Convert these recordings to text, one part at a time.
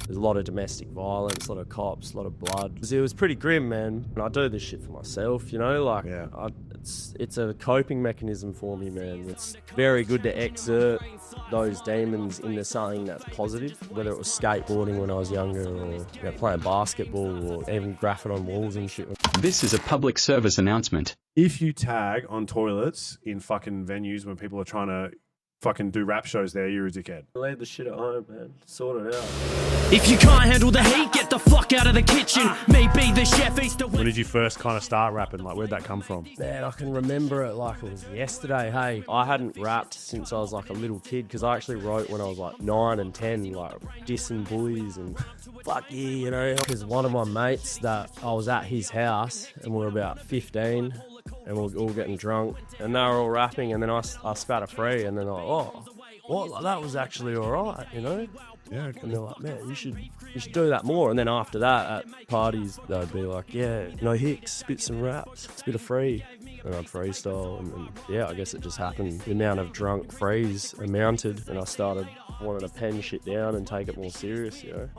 There's a lot of domestic violence, a lot of cops, a lot of blood. It was pretty grim, man. And I do this shit for myself, you know, like it's a coping mechanism for me, man. It's very good to exert those demons into something that's positive, whether it was skateboarding when I was younger or playing basketball or even graffiti on walls and shit. This is a public service announcement. If you tag on toilets in fucking venues when people are trying to fucking do rap shows there, you're a dickhead. Leave the shit at home, man. Sort it out. If you can't handle the heat, get the fuck out of the kitchen. Maybe the chef eats the... When did you first kind of start rapping? Like, where'd that come from? Man, I can remember it like it was yesterday, hey. I hadn't rapped since I was like a little kid, because I actually wrote when I was like 9 and 10, like dissing bullies and fuck yeah, you know. Because one of my mates that I was at his house, and we were about 15, and we were all getting drunk, and they were all rapping, and then I spat a free, and then I oh, what? Like, that was actually all right, you know? Yeah, okay. And they're like, man, you should do that more. And then after that, at parties, they'd be like, yeah, you know, Hicks, spit some raps, spit a free. And I'd freestyle, and yeah, I guess it just happened. The amount of drunk frees amounted, and I started wanting to pen shit down and take it more serious, you know?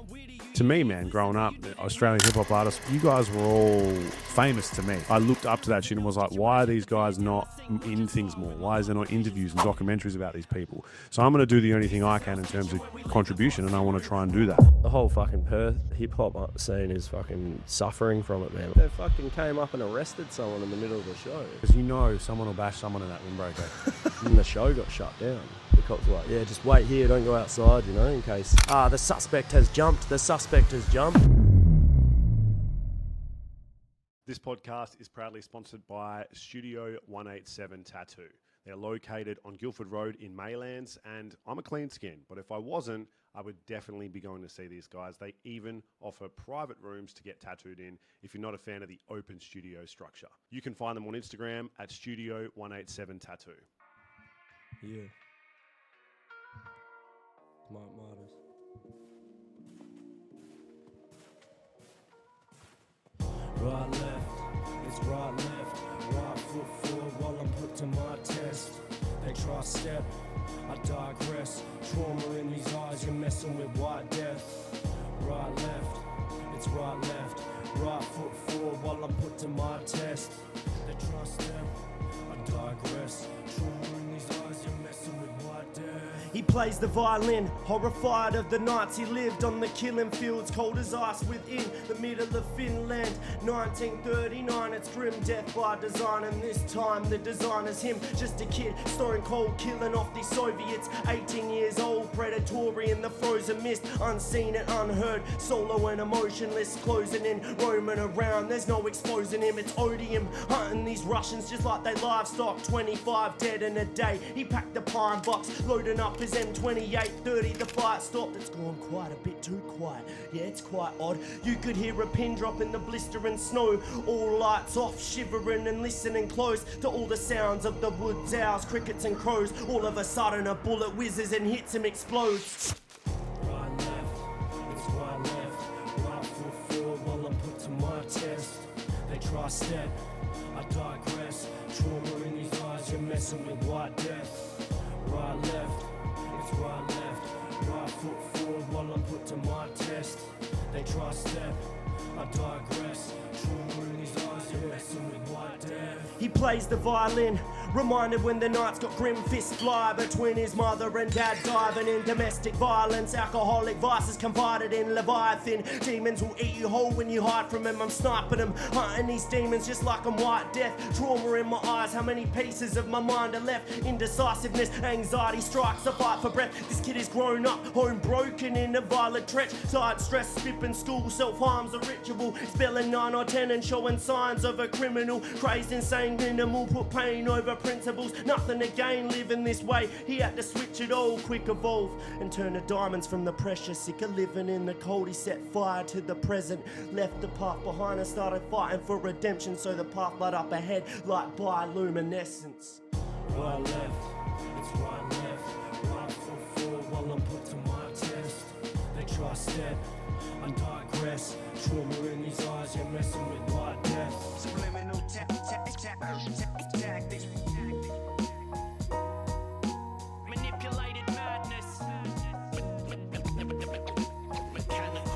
To me, man, growing up, Australian hip-hop artists, you guys were all famous to me. I looked up to that shit and was like, why are these guys not in things more? Why is there not interviews and documentaries about these people? So I'm going to do the only thing I can in terms of contribution, and I want to try and do that. The whole fucking Perth hip-hop scene is fucking suffering from it, man. They fucking came up and arrested someone in the middle of the show. Because you know someone will bash someone in that windbreaker. And the show got shut down. The cops were like, yeah, just wait here, don't go outside, you know, in case... the suspect has jumped, the suspect has jumped. This podcast is proudly sponsored by Studio 187 Tattoo. They're located on Guildford Road in Maylands, and I'm a clean skin, but if I wasn't, I would definitely be going to see these guys. They even offer private rooms to get tattooed in if you're not a fan of the open studio structure. You can find them on Instagram at Studio 187 Tattoo. Yeah. Mic Midas. Right, left, it's right, left, right foot forward while I'm put to my test. They try step, I digress. Trauma in these eyes, you're messing with white death. Right, left, it's right, left, right foot forward while I'm put to my test. They try step, I digress. Trauma in these eyes, you're messing with white death. He plays the violin, horrified of the nights he lived on the killing fields, cold as ice within the middle of Finland. 1939, it's grim death by design, and this time the designer's him, just a kid, storing cold, killing off these Soviets. 18 years old, predatory in the frozen mist, unseen and unheard, solo and emotionless, closing in, roaming around, there's no exposing him, it's odium, hunting these Russians just like they livestock. 25 dead in a day, he packed the pine box, loading up his M28, 30, the fight stopped. It's gone quite a bit too quiet. Yeah, it's quite odd. You could hear a pin drop in the blistering snow. All lights off, shivering and listening close to all the sounds of the woods, owls, crickets and crows. All of a sudden a bullet whizzes and hits him, explodes. Right, left, it's right, left, right foot forward while I'm put to my test. They try step, I digress. Trauma in these eyes, you're messing with white death. Right, left, it's right, left, right foot forward while I'm put to my test. They try step, I digress. Trauma in these eyes, you're messing with white death. He plays the violin, reminded when the nights got grim, fists fly between his mother and dad, diving in domestic violence, alcoholic vices confided in Leviathan. Demons will eat you whole when you hide from him. I'm sniping them, hunting these demons just like I'm white death. Trauma in my eyes, how many pieces of my mind are left? Indecisiveness, anxiety strikes, a fight for breath. This kid is grown up, home broken in a violent trench. Side stress, skipping school, self-harm's a ritual. Spelling 9 or 10 and showing signs of a criminal. Crazed, insane, minimal, put pain over principles. Nothing to gain living this way. He had to switch it all, quick evolve and turn the diamonds from the precious. Sick of living in the cold, he set fire to the present. Left the path behind and started fighting for redemption. So the path light up ahead like bioluminescence. Right, left, it's right, left, right foot forward while I'm put to my test. They try step, I digress. Trauma in these eyes, you're messing with white death. Subliminal tactics. Manipulated madness. Mechanical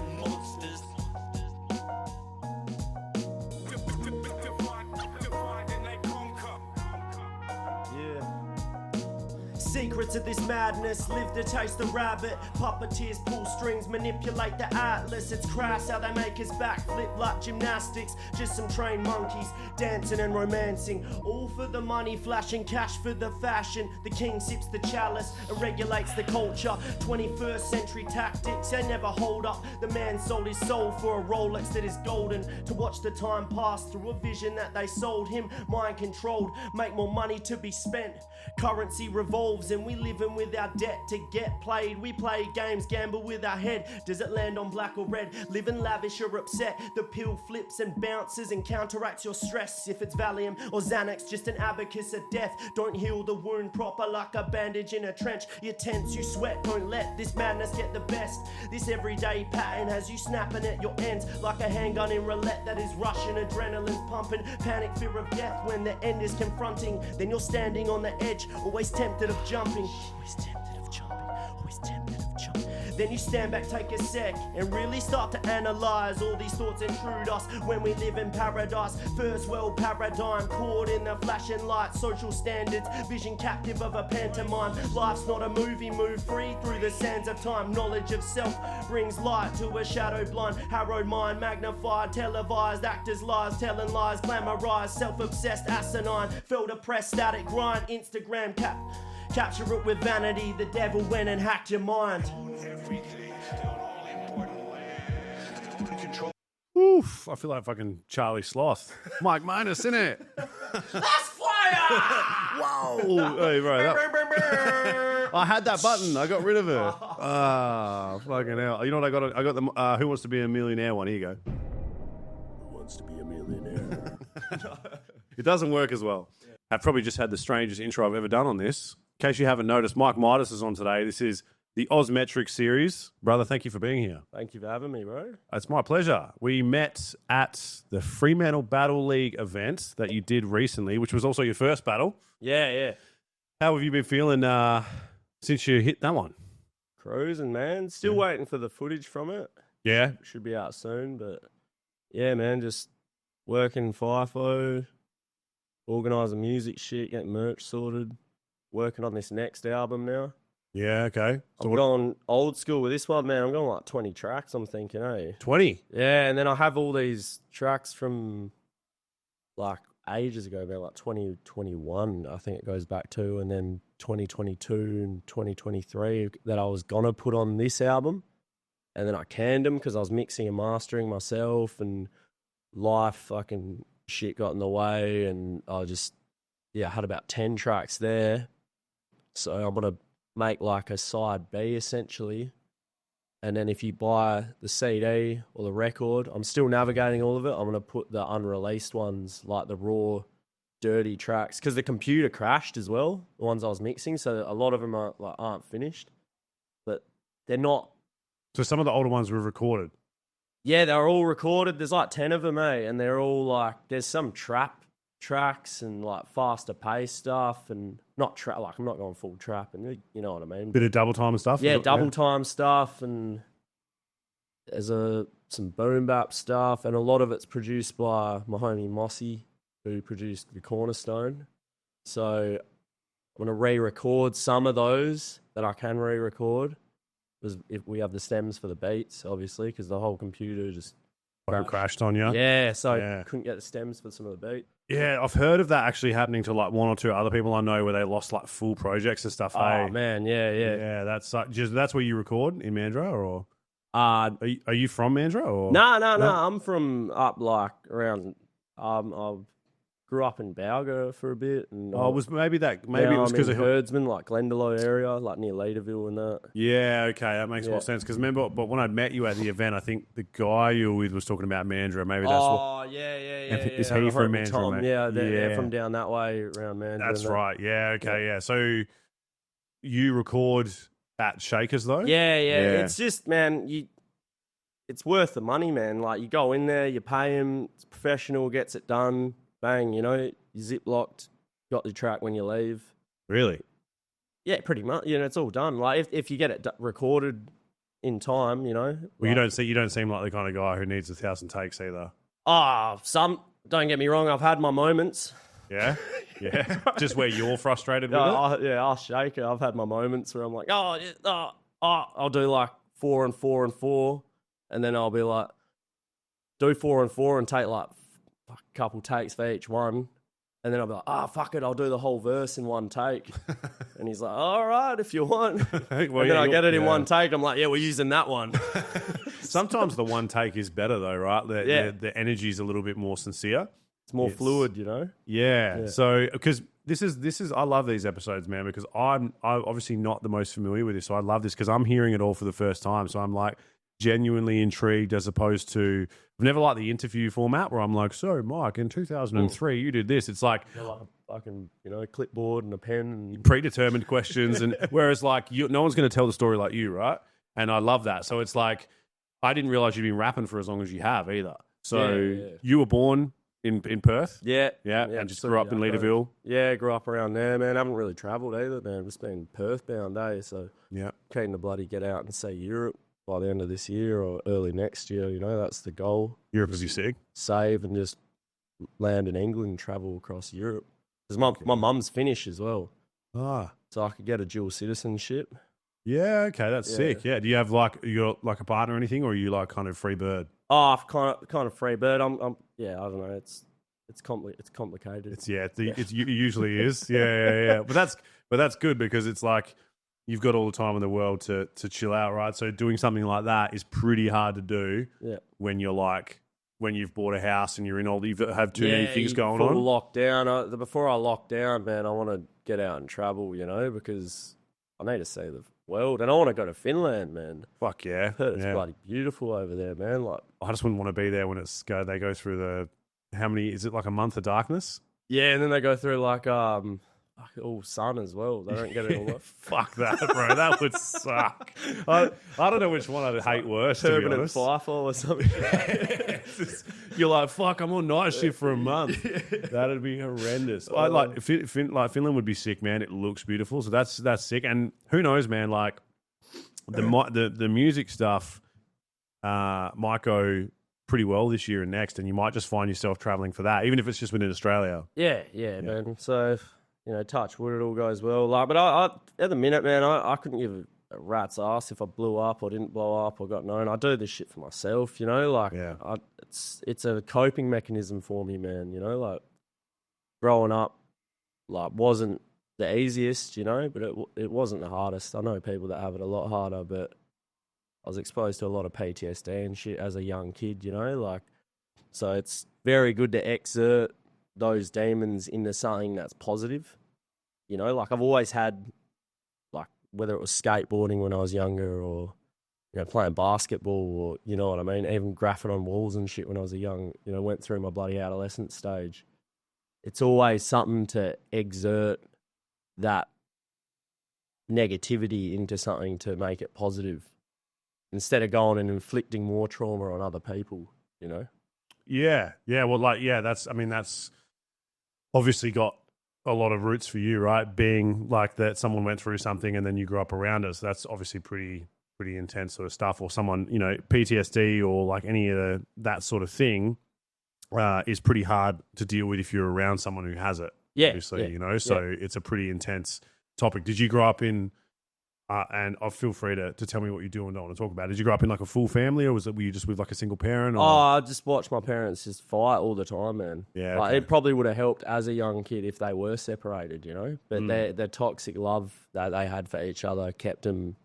Secrets of this madness, live to taste the rabbit. Puppeteers pull strings, manipulate the atlas. It's crass how they make us backflip like gymnastics. Just some trained monkeys, dancing and romancing. All for the money, flashing cash for the fashion. The king sips the chalice and regulates the culture. 21st century tactics, they never hold up. The man sold his soul for a Rolex that is golden. To watch the time pass through a vision that they sold him. Mind controlled, make more money to be spent. Currency revolves and we living with our debt to get played. We play games, gamble with our head. Does it land on black or red? Living lavish or upset. The pill flips and bounces and counteracts your stress. If it's Valium or Xanax, just an abacus of death. Don't heal the wound proper like a bandage in a trench. You tense, you sweat, don't let this madness get the best. This everyday pattern has you snapping at your ends like a handgun in roulette that is rushing. Adrenaline's pumping, panic, fear of death when the end is confronting. Then you're standing on the edge, always tempted of jumping. Always tempted of jumping, always tempted of jumping. Then you stand back, take a sec, and really start to analyze. All these thoughts intrude us when we live in paradise. First world paradigm, caught in the flashing lights. Social standards, vision captive of a pantomime. Life's not a movie, move free through the sands of time. Knowledge of self brings light to a shadow blind. Harrowed mind, magnified, televised. Actors' lies, telling lies, glamorized. Self-obsessed, asinine. Felt oppressed, static grind. Instagram capture it with vanity. The devil went and hacked your mind. Oof, I feel like fucking Charlie Sloth. Mic Midas, innit? That's fire! Whoa! Hey, bro, I had that button. I got rid of it. Ah, fucking hell. You know what I got? I got the Who Wants to Be a Millionaire one. Here you go. Who wants to be a millionaire? It doesn't work as well. I've probably just had the strangest intro I've ever done on this. In case you haven't noticed, Mic Midas is on today. This is the Ozmetrix Series. Brother, thank you for being here. Thank you for having me, bro. It's my pleasure. We met at the Fremantle Battle League event that you did recently, which was also your first battle. Yeah. How have you been feeling since you hit that one? Cruising, man. Still waiting for the footage from it. Yeah? Should be out soon, but yeah, man, just working FIFO, organising music shit, getting merch sorted, working on this next album now. Yeah, okay. So I'm going old school with this one, man. I'm going like 20 tracks, I'm thinking, 20? Yeah, and then I have all these tracks from like ages ago, about like 2021, I think it goes back to, and then 2022 and 2023 that I was going to put on this album. And then I canned them because I was mixing and mastering myself and life fucking shit got in the way. And I just, I had about 10 tracks there. So I'm going to make like a side B essentially. And then if you buy the CD or the record, I'm still navigating all of it. I'm going to put the unreleased ones, like the raw, dirty tracks, because the computer crashed as well, the ones I was mixing. So a lot of them aren't finished, but they're not. So some of the older ones were recorded? Yeah, they're all recorded. There's like 10 of them, and they're all like, there's some trap tracks and like faster pace stuff, and not trap, like I'm not going full trap, and you know what I mean. Bit of double time and stuff? Yeah, double time stuff, and there's some boom bap stuff, and a lot of it's produced by my homie Mossy, who produced The Cornerstone. So I'm going to re-record some of those that I can re-record, because if we have the stems for the beats, obviously, because the whole computer just crashed on you? Yeah, so I couldn't get the stems for some of the beat. Yeah, I've heard of that actually happening to like one or two other people I know where they lost like full projects and stuff. Oh, man, yeah. Yeah, that's where you record in Mandurah, or Are you from Mandurah? Or No. I'm from up like around. I grew up in Bowga for a bit, and it was maybe it was because of Herdsman, like Glendalough area, like near Leaderville and that. Yeah, okay, that makes more sense. Because remember, but when I met you at the event, I think the guy you were with was talking about Mandurah. Maybe that's what. Oh, yeah. Is he from Mandurah? Yeah, they're from down that way around Mandurah. That's right. Yeah, okay, yeah. So you record at Shakers though? Yeah. It's just, man, it's worth the money, man. Like you go in there, you pay him, it's professional, gets it done. Bang, you zip locked, got the track when you leave. Really? Yeah, pretty much. It's all done. Like if you get it recorded in time, Well, you don't seem like the kind of guy who needs 1,000 takes either. Don't get me wrong, I've had my moments. Yeah, yeah. Just where you're frustrated with it. I'll shake it. I've had my moments where I'm like, I'll do like 4 and 4 and 4, and then I'll be like, do 4 and 4 and take like a couple takes for each one. And then I'll be like, fuck it, I'll do the whole verse in one take. And he's like, all right, if you want. Well, and then I get it in one take. I'm like, yeah, we're using that one. Sometimes the one take is better though, right? The energy is a little bit more sincere. It's more fluid, you know? Yeah. So, because this is, I love these episodes, man, because I'm obviously not the most familiar with this. So I love this because I'm hearing it all for the first time. So I'm like genuinely intrigued as opposed to, I've never liked the interview format where I'm like, so Mike, in 2003, you did this. It's like, like a fucking, clipboard and a pen and predetermined questions. And whereas like no one's going to tell the story like you, right? And I love that. So it's like, I didn't realize you'd been rapping for as long as you have either. So you were born in Perth? Yeah, and just grew up in Leederville? Yeah, grew up around there, man. I haven't really travelled either, man. Just been Perth bound, so keen to bloody get out and say Europe by the end of this year or early next year, that's the goal. Europe would be sick. Save and just land in England and travel across Europe. Because my mum's Finnish as well. So I could get a dual citizenship. Yeah, okay, that's sick. Yeah, do you have like a partner or anything, or are you like kind of free bird? Oh, kind of free bird. I don't know. It's complicated. It usually is. Yeah. But that's good because it's like you've got all the time in the world to chill out, right? So doing something like that is pretty hard to do. Yeah. When you've bought a house and you have too many things going on. Lockdown. Before I lock down, man, I want to get out and travel, because I need to see the world, and I want to go to Finland, man. Fuck yeah! I've heard it's bloody beautiful over there, man. Like, I just wouldn't want to be there when they go through how many? Is it like a month of darkness? Yeah, and then they go through like all sun as well. They don't get it all. Fuck that, bro. That would suck. I don't know which one I'd hate worse. Turban to be honest. and Firefall or something. You're like, fuck, I'm on night shift for a month. That'd be horrendous. I like Finland would be sick, man. It looks beautiful, so that's sick. And who knows, man? Like the music stuff might go pretty well this year and next, and you might just find yourself traveling for that, even if it's just within Australia. Yeah, man. So touch wood, it all goes well. Like, but I at the minute, man, I couldn't give a rat's ass if I blew up or didn't blow up or got known. I do this shit for myself, it's a coping mechanism for me, man. Like growing up, like wasn't the easiest, but it wasn't the hardest. I know people that have it a lot harder, but I was exposed to a lot of PTSD and shit as a young kid, so it's very good to exert those demons into something that's positive. Like I've always had, like, whether it was skateboarding when I was younger or, playing basketball or, you know what I mean, even graphing on walls and shit when I was a young, went through my bloody adolescent stage. It's always something to exert that negativity into something to make it positive instead of going and inflicting more trauma on other people, Yeah. Well, that's obviously got a lot of roots for you, right? Being like that someone went through something and then you grew up around us. That's obviously pretty intense sort of stuff. Or someone, PTSD or like any of that sort of thing is pretty hard to deal with if you're around someone who has it. Yeah. Obviously, so it's a pretty intense topic. Did you grow up in, and I feel free to tell me what you do and don't want to talk about. Did you grow up in like a full family, or were you just with like a single parent? Or? Oh, I just watched my parents just fight all the time, man. Yeah, like, it probably would have helped as a young kid if they were separated, But their toxic love that they had for each other kept them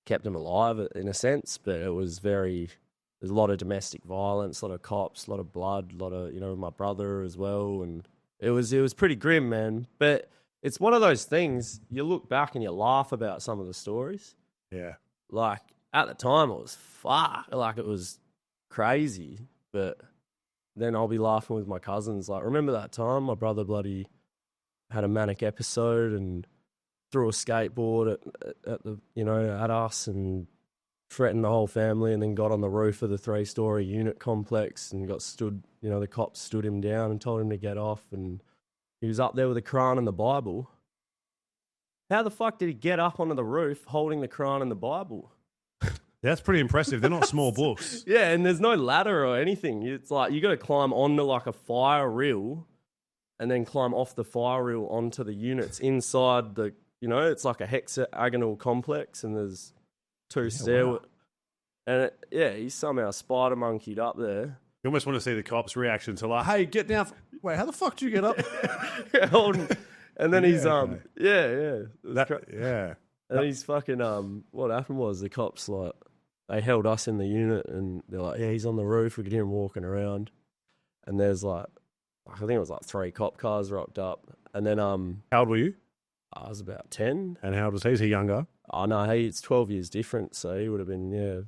alive in a sense. But it was there's a lot of domestic violence, a lot of cops, a lot of blood, a lot of my brother as well, and it was pretty grim, man. But it's one of those things, you look back and you laugh about some of the stories. Yeah. Like, at the time, it was it was crazy. But then I'll be laughing with my cousins. Like, remember that time my brother bloody had a manic episode and threw a skateboard at us and threatened the whole family, and then got on the roof of the 3-story unit complex and got stood, the cops stood him down and told him to get off, and he was up there with the Quran and the Bible. How the fuck did he get up onto the roof holding the Quran and the Bible? That's pretty impressive. They're not small books. Yeah, and there's no ladder or anything. It's like you got to climb onto like a fire reel and then climb off the fire reel onto the units inside the, it's like a hexagonal complex, and there's 2 stairwells. Wow. And he somehow spider monkeyed up there. You almost want to see the cops' reaction to like, hey, get down. Wait, how the fuck did you get up? And then he's okay. yeah. And he's fucking what happened was the cops like they held us in the unit and they're like, yeah, he's on the roof. We could hear him walking around. And there's like I think it was like 3 cop cars rocked up. And then how old were you? I was about 10. And how old was he? Is he younger? Oh no, it's 12 years different, so he would have been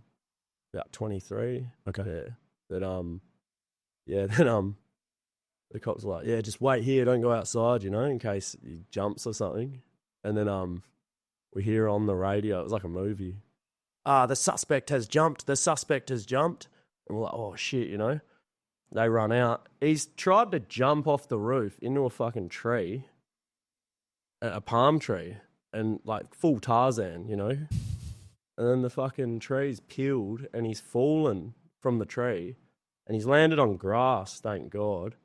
about 23. Okay. Yeah. But then the cops were like, yeah, just wait here, don't go outside, in case he jumps or something. And then we hear on the radio, it was like a movie. The suspect has jumped. And we're like, oh shit, They run out. He's tried to jump off the roof into a fucking tree, a palm tree, and like full Tarzan, And then the fucking tree's peeled and he's fallen from the tree and he's landed on grass, thank God.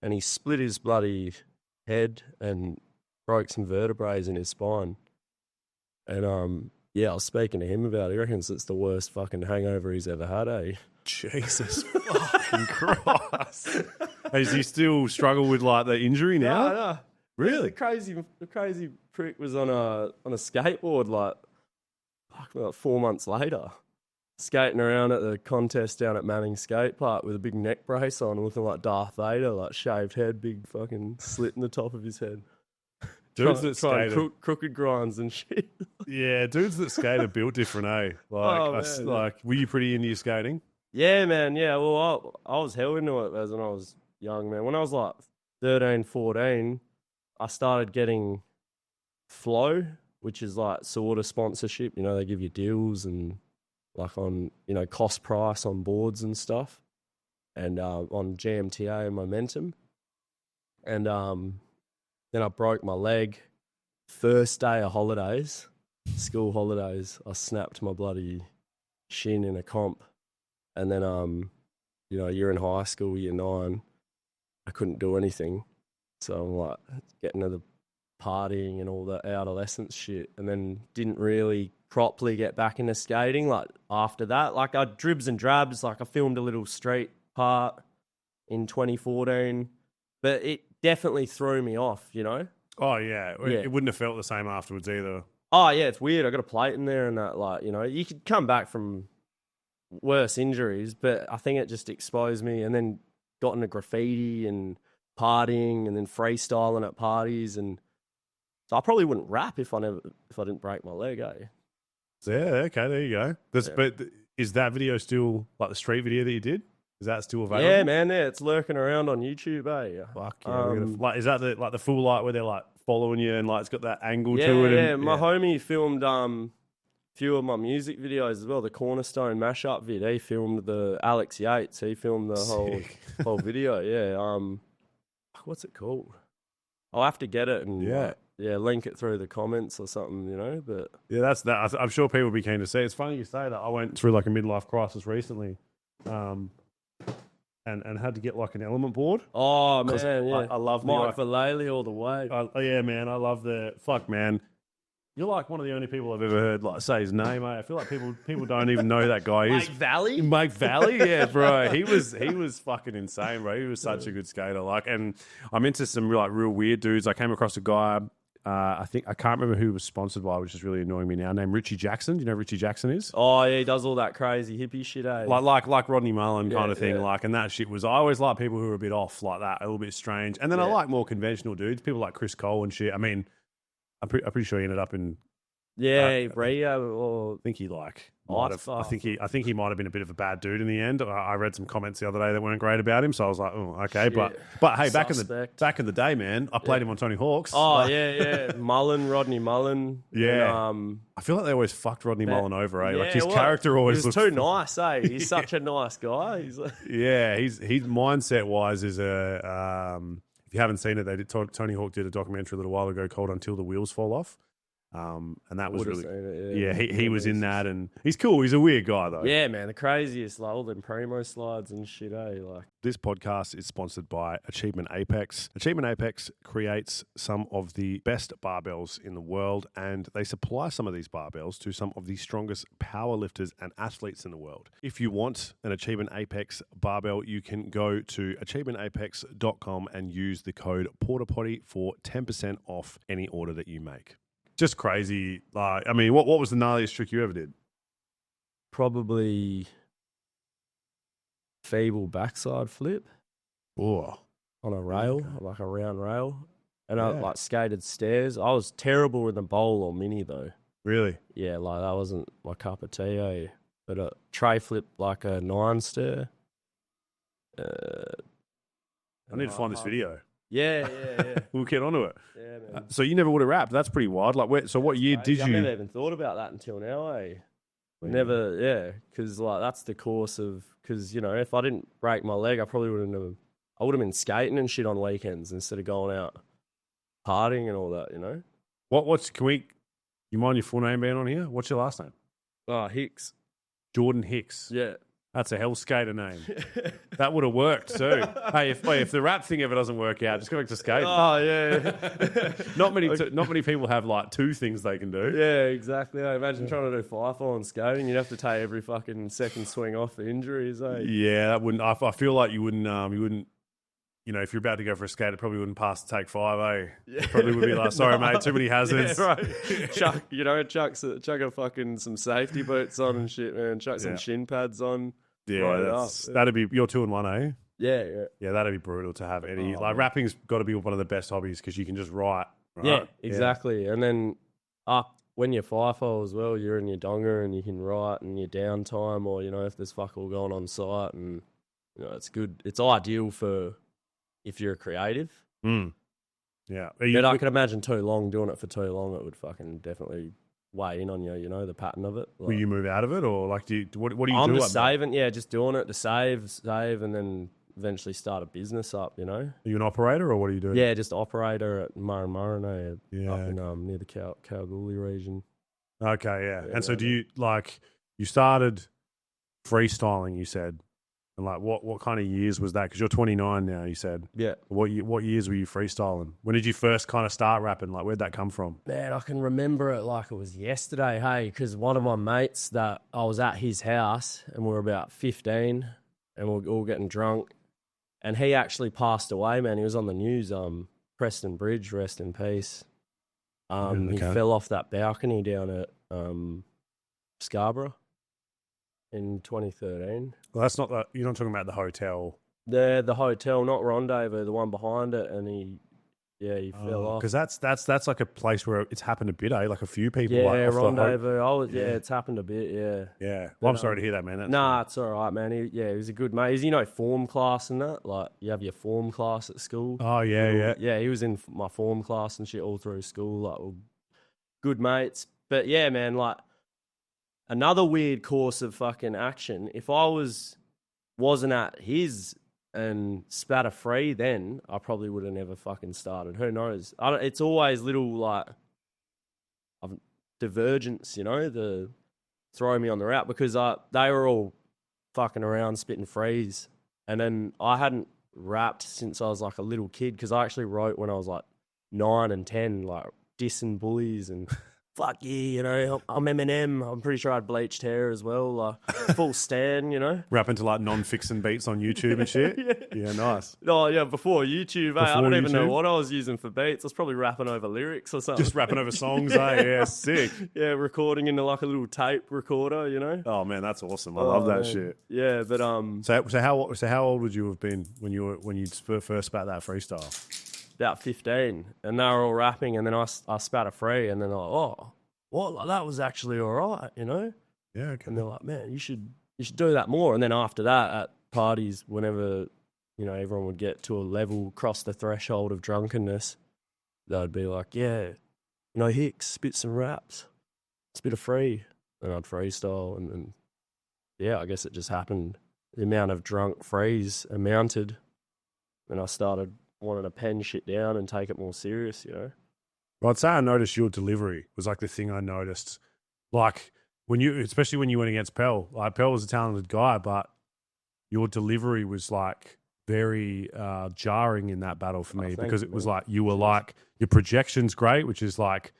And he split his bloody head and broke some vertebrae in his spine. And I was speaking to him about it. He reckons it's the worst fucking hangover he's ever had, eh? Jesus fucking Christ. Does he still struggle with like the injury now? No. Really? The crazy prick was on a skateboard like 4 months later, skating around at the contest down at Manning Skate Park with a big neck brace on, looking like Darth Vader, like shaved head, big fucking slit in the top of his head. Dudes that skate crooked grinds and shit. Yeah, dudes that skate are built different, eh? Were you pretty into your skating? Yeah, man. Yeah, well, I was hell into it as when I was young, man. When I was like 13, 14, I started getting Flow, which is like sort of sponsorship. They give you deals and like on, cost price on boards and stuff, and on GMTA and Momentum. And then I broke my leg. First day of holidays, school holidays, I snapped my bloody shin in a comp. And then, you're in high school, year 9, I couldn't do anything. So I'm like getting to the partying and all the adolescence shit, and then didn't really properly get back into skating like after that. Like I dribs and drabs, like I filmed a little street part in 2014, but it definitely threw me off, Oh, yeah. It wouldn't have felt the same afterwards either. Oh, yeah, it's weird. I got a plate in there and that, you could come back from worse injuries, but I think it just exposed me, and then got into graffiti and partying and then freestyling at parties, and so I probably wouldn't rap if I didn't break my leg, eh? So, yeah, okay, there you go. But is that video still like the street video that you did? Is that still available? Yeah, man, it's lurking around on YouTube, eh? Fuck yeah. Is that the full like where they're like following you and like it's got that angle to it? Yeah, my homie filmed few of my music videos as well. The Cornerstone mashup vid, he filmed the Alex Yates. He filmed the whole video. Yeah. What's it called? I'll have to get it and link it through the comments or something, But yeah, that's that. I'm sure people will be keen to see. It's funny you say that. I went through like a midlife crisis recently, and had to get like an element board. Oh man, yeah. I love Mike Vallely all the way. Yeah, man. I love the fuck, man. You're like one of the only people I've ever heard like say his name, eh? I feel like people don't even know who that guy is. Mike Valley, yeah, bro. He was fucking insane, bro. He was such a good skater. And I'm into some real weird dudes. I came across a guy. I can't remember who he was sponsored by, which is really annoying me now. Named Richie Jackson. Do you know who Richie Jackson is? Oh yeah, he does all that crazy hippie shit, eh? Like Rodney Mullen kind of thing. Yeah. And that shit was. I always like people who are a bit off like that, a little bit strange. And then I like more conventional dudes, people like Chris Cole and shit. I mean, I'm pretty sure he ended up in. Yeah, Rio. Or I think he might have. I think he might have been a bit of a bad dude in the end. I read some comments the other day that weren't great about him, so I was like, oh, okay. Shit. But hey, back in the day, man, I played him on Tony Hawk's. Oh yeah. Rodney Mullen. Yeah. And, I feel like they always fucked Rodney Mullen over, eh? Like his character always looks too nice, eh? He's such a nice guy. He's his mindset wise is a. If you haven't seen it, Tony Hawk did a documentary a little while ago called "Until the Wheels Fall Off." And that was Would've really, seen it, he was in that, and he's cool. He's a weird guy though. Yeah, man, the craziest, like all them Primo slides and shit, Like, This podcast is sponsored by Achievement Apex. Achievement Apex creates some of the best barbells in the world, and they supply some of these barbells to some of the strongest powerlifters and athletes in the world. If you want an Achievement Apex barbell, you can go to achievementapex.com and use the code PortaPotty for 10% off any order that you make. Just crazy. Like, I mean, what was the gnarliest trick you ever did? probably feeble backside flip Oh, on a rail, like a round rail. And I Yeah. like skated stairs. I was terrible with the bowl or mini though. really? Yeah, like that wasn't my cup of tea. But a tray flip like a 9 stair. I need to find this video. Yeah. We'll get onto it. Yeah, man. So you never would have rapped. That's pretty wild. Like, so what year did I've never you? even thought about that until now, Well, Never, yeah, because like that's the course of, because you know, if I didn't break my leg, I probably wouldn't have. I would have been skating and shit on weekends instead of going out partying and all that, you know. You mind your full name being on here? What's your last name? Oh, Hicks. Jordan Hicks. Yeah. That's a hell skater name. That would have worked too. Hey, if the rap thing ever doesn't work out, just go back to skating. Oh yeah. Not many people have like two things they can do. Yeah, exactly. Imagine trying to do FIFO on skating. You'd have to take every fucking second swing off for injuries, Yeah, that wouldn't. I feel like you wouldn't. You know, if you're about to go for a skate, it probably wouldn't pass the take 5, It probably would be like, sorry, mate, too many hazards. Yeah, right. Chuck a fucking some safety boots on and shit, man. Chuck some shin pads on. Yeah, Right that'd be, you're 2 and 1, eh? Yeah. Yeah, that'd be brutal to have any. Oh, like, man. rapping's got to be one of the best hobbies because you can just write. Right? Yeah, exactly. And then when you're FIFO as well, you're in your donga and you can write in your downtime, or, you know, if there's fuck all going on site, and, you know, it's good. It's ideal for if you're a creative. Mm. Yeah. But I can imagine doing it for too long, it would fucking definitely weigh in on you, you know, the pattern of it. Will you move out of it, or like, what do you I'm do? just saving, just doing it to save, and then eventually start a business up, you know? Are you an operator, or what are you doing? Yeah, just operator at Murray, up Yeah. in near the Kalgoorlie region. Okay, yeah. And so Yeah. do you, like, you started freestyling, you said, and like what kind of years was that? Because you're 29 now, you said. Yeah. What years were you freestyling? When did you first kind of start rapping? Like, where'd that come from? Man, I can remember it like it was yesterday, hey, because one of my mates that I was at his house and we were about 15 and we were all getting drunk, and he actually passed away, man. He was on the news, Preston Bridge, rest in peace. He okay. fell off that balcony down at Scarborough in 2013. Well, that's not you're not talking about the hotel. The hotel, not Rendezvous, the one behind it, and he fell off. Because that's like a place where it's happened a bit, eh? Like a few people. Yeah, like, off the Rendezvous. It's happened a bit, yeah. Yeah. Well, I'm sorry to hear that, man. Nah, it's all right, man. He was a good mate. He's, you know, form class and that. Like, you have your form class at school. Oh, yeah. Yeah, he was in my form class and shit all through school. Like, well, good mates. But yeah, man, like, another weird course of fucking action. If I wasn't at his and spatter free, then I probably would have never fucking started. Who knows? It's always little like divergence, you know, the throw me on the route, because they were all fucking around spitting frees, and then I hadn't rapped since I was like a little kid, because I actually wrote when I was like 9 and 10, like dissing bullies and fuck yeah, you know, I'm Eminem. I'm pretty sure I had bleached hair as well, like full Stan, you know. Rapping to like non-fixin' beats on YouTube and shit. Yeah, nice. Oh yeah, before YouTube, I don't even know YouTube? what I was using for beats. I was probably rapping over lyrics or something. Just rapping over songs, eh? Yeah, sick. Yeah, recording into like a little tape recorder, you know. Oh man, that's awesome. I love that man. shit. Yeah, but So how old would you have been when you first spat that freestyle? about 15, and they were all rapping, and then I spat a free, and then they're like, oh, what? Like, that was actually all right, you know. Yeah, okay. And they're like, man, you should do that more. And then after that, at parties, whenever, you know, everyone would get to a level, cross the threshold of drunkenness, they'd be like, yeah, you know, Hicks, spit some raps, spit a free. And I'd freestyle, and then, yeah, I guess it just happened. The amount of drunk frees amounted, and I started wanting to pen shit down and take it more serious, you know. Well, I'd say I noticed your delivery was like the thing I noticed. Like especially when you went against Pell. Like Pell was a talented guy, but your delivery was like very jarring in that battle for me because it was like you were like your projection's great, which is like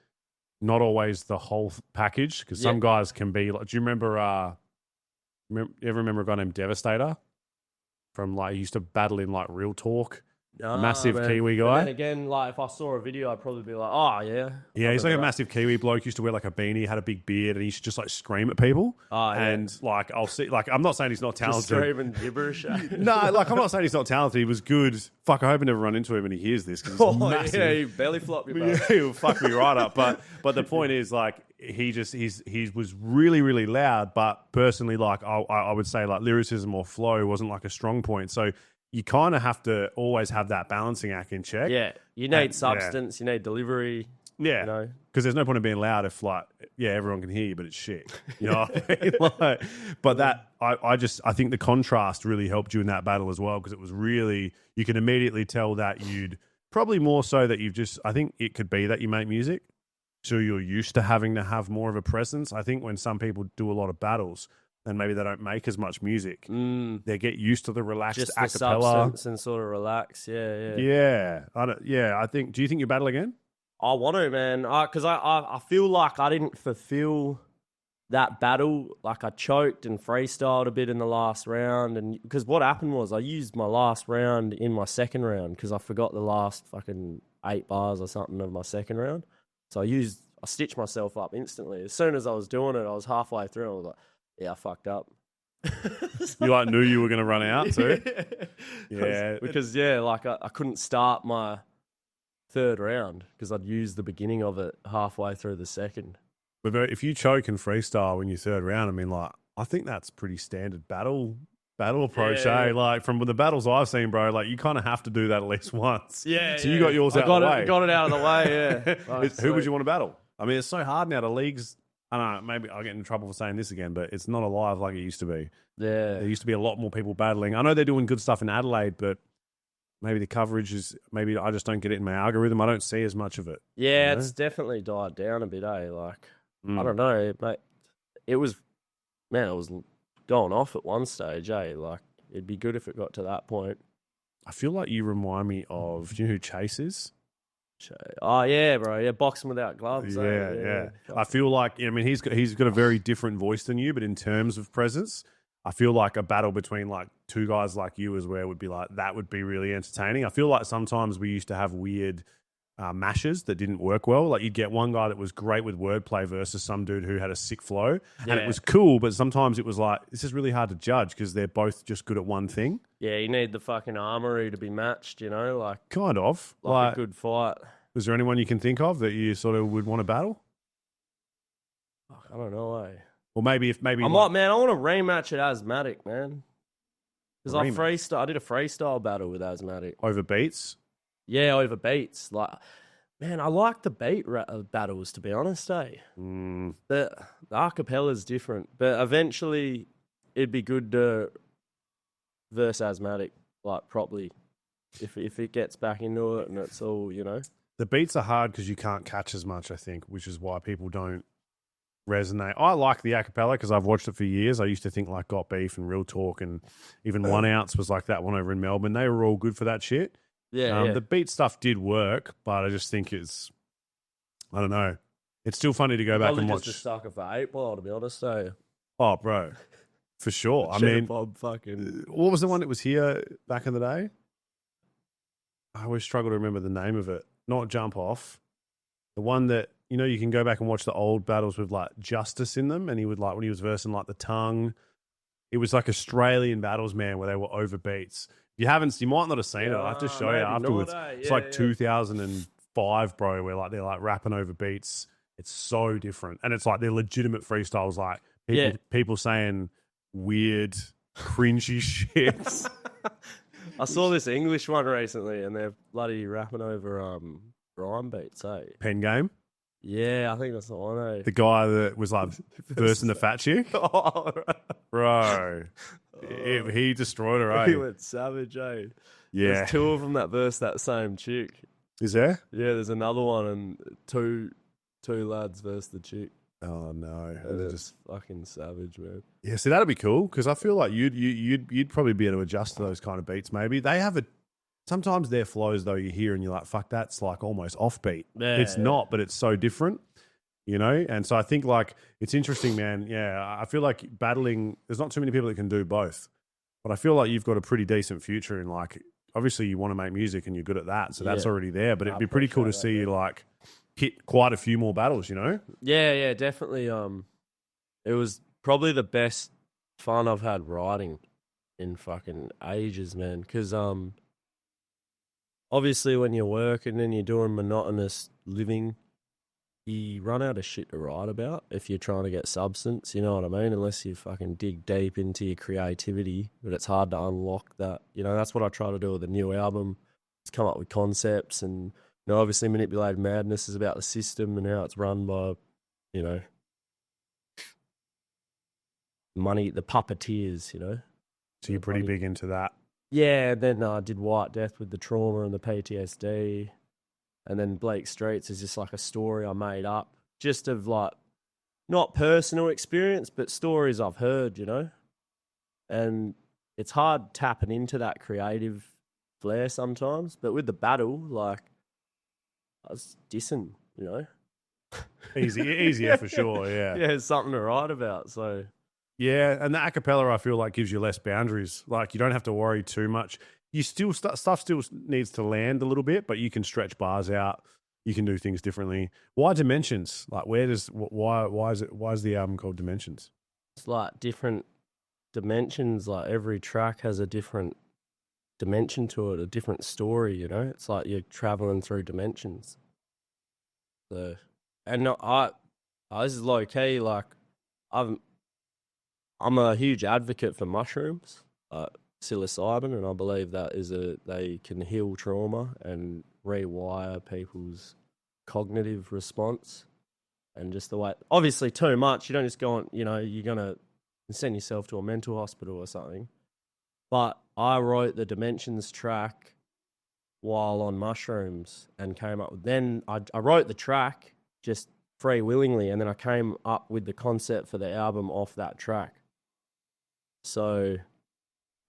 not always the whole package because some guys can be like. Do you remember? You ever remember a guy named Devastator from like he used to battle in like Real Talk? Massive Kiwi guy. And again, like if I saw a video, I'd probably be like, "Oh yeah." Yeah, he's like a massive Kiwi bloke. Used to wear like a beanie, had a big beard, and he used to just like scream at people. Oh, yeah. And like I'll see, like I'm not saying he's not talented. Just screaming gibberish. No, like I'm not saying he's not talented. He was good. Fuck, I hope I never run into him and he hears this because he's massive. Yeah, he belly flop you, bro. Yeah, he'll fuck me right up. But the point is, like, he was really, really loud. But personally, like, I would say, like, lyricism or flow wasn't like a strong point. So you kind of have to always have that balancing act in check. Yeah, you need substance, you need delivery. Yeah, you know, because there's no point in being loud if, like, yeah, everyone can hear you, but it's shit. You know what I mean? Like, but that I think the contrast really helped you in that battle as well because it was really you can immediately tell that you'd probably more so that you've just. I think it could be that you make music, so you're used to having to have more of a presence. I think when some people do a lot of battles, then maybe they don't make as much music. They get used to the relaxed just a the cappella substance and sort of relax. Yeah. I think. Do you think you battle again? I want to, man, because I feel like I didn't fulfill that battle. Like I choked and freestyled a bit in the last round, and because what happened was I used my last round in my second round because I forgot the last fucking 8 bars or something of my second round. So I stitched myself up instantly. As soon as I was doing it, I was halfway through and I was like, yeah, I fucked up. You like knew you were going to run out too? Yeah. Because like I couldn't start my third round because I'd used the beginning of it halfway through the second. But if you choke and freestyle in your third round, I mean, like, I think that's pretty standard battle approach, eh? Like, from the battles I've seen, bro, like, you kind of have to do that at least once. Yeah. So you got yours out of the way. Got it out of the way, yeah. Who would you want to battle? I mean, it's so hard now. The leagues, I don't know, maybe I'll get in trouble for saying this again, but it's not alive like it used to be. Yeah. There used to be a lot more people battling. I know they're doing good stuff in Adelaide, but maybe the coverage is, maybe I just don't get it in my algorithm. I don't see as much of it. Yeah, it's definitely died down a bit, eh? Like, I don't know, mate. It was going off at one stage, eh? Like, it'd be good if it got to that point. I feel like you remind me of, do you know who Chase is? Oh, yeah, bro. Yeah, boxing without gloves. Yeah. I feel like, I mean, he's got a very different voice than you, but in terms of presence, I feel like a battle between like two guys like you is where would be like, that would be really entertaining. I feel like sometimes we used to have weird mashes that didn't work well. Like you'd get one guy that was great with wordplay versus some dude who had a sick flow. And it was cool, but sometimes it was like, this is really hard to judge because they're both just good at one thing. Yeah, you need the fucking armory to be matched, you know? Like, kind of. Like a good fight. Was there anyone you can think of that you sort of would want to battle? I don't know, eh? Or maybe I want to rematch at Ozmetrix, man. Because I did a freestyle battle with Ozmetrix. Over beats? Yeah, over beats. Like, man, I like the beat battles, to be honest, eh? The acapella's different. But eventually, it'd be good to verse Ozmetrix, like, properly. If it gets back into it and it's all, you know. The beats are hard because you can't catch as much, I think, which is why people don't resonate. I like the acapella because I've watched it for years. I used to think like Got Beef and Real Talk and even 1 Ounce was like that one over in Melbourne. They were all good for that shit. Yeah. The beat stuff did work, but I just think I don't know. It's still funny to go back and watch. Just a sucker for 8 Ball, to be honest. So. Oh, bro, for sure. I mean, what was the one that was here back in the day? I always struggle to remember the name of it. Not Jump Off. The one that, you know, you can go back and watch the old battles with like Justice in them, and he would like when he was versing like the tongue. It was like Australian battles, man, where they were over beats. If you haven't, you might not have seen it. I have to show you afterwards. It's like 2005, bro, where like they're like rapping over beats. It's so different, and it's like they're legitimate freestyles, like people saying weird, cringy shit. I saw this English one recently, and they're bloody rapping over rhyme beats, eh? Pen Game? Yeah, I think that's the one, eh? The guy that was like versing the fat chick? Oh, bro. He destroyed her, eh? He went savage, eh? Yeah. There's 2 of them that versed that same chick. Is there? Yeah, there's another one, and two lads versus the chick. Oh no, And it's fucking savage, man. Yeah, see, that'd be cool because I feel like you'd probably be able to adjust to those kind of beats. Maybe they have sometimes their flows though you hear and you're like, fuck, that's like almost offbeat. Yeah, It's not, but it's so different, you know. And so I think like it's interesting, man. Yeah, I feel like battling. There's not too many people that can do both, but I feel like you've got a pretty decent future in like. Obviously, you want to make music and you're good at that, so that's already there. But it'd be pretty cool to see you like hit quite a few more battles, you know. Yeah, definitely. It was probably the best fun I've had writing in fucking ages, man. Because obviously when you're working and you're doing monotonous living, you run out of shit to write about if you're trying to get substance, you know what I mean? Unless you fucking dig deep into your creativity, but it's hard to unlock that. You know, that's what I try to do with the new album. It's come up with concepts and, you know, obviously Manipulated Madness is about the system and how it's run by, you know, money, the puppeteers, you know. So you're pretty big into that. Yeah, then I did White Death with the trauma and the PTSD. And then Blake Streets is just like a story I made up, just of like, not personal experience, but stories I've heard, you know? And it's hard tapping into that creative flair sometimes. But with the battle, like, I was dissing, you know? Easier for sure, yeah. Yeah, it's something to write about, so... Yeah, and the a cappella I feel like gives you less boundaries. Like you don't have to worry too much. You still stuff still needs to land a little bit, but you can stretch bars out. You can do things differently. Why Dimensions? Like why is the album called Dimensions? It's like different dimensions. Like every track has a different dimension to it, a different story. You know, it's like you're traveling through dimensions. So, and this is low key. Like I'm a huge advocate for mushrooms. Psilocybin, and I believe that they can heal trauma and rewire people's cognitive response, and just the way. Obviously, too much. You don't just go on. You know, you're gonna send yourself to a mental hospital or something. But I wrote the Dimensions track while on mushrooms and came up with. Then I wrote the track just free willingly, and then I came up with the concept for the album off that track. So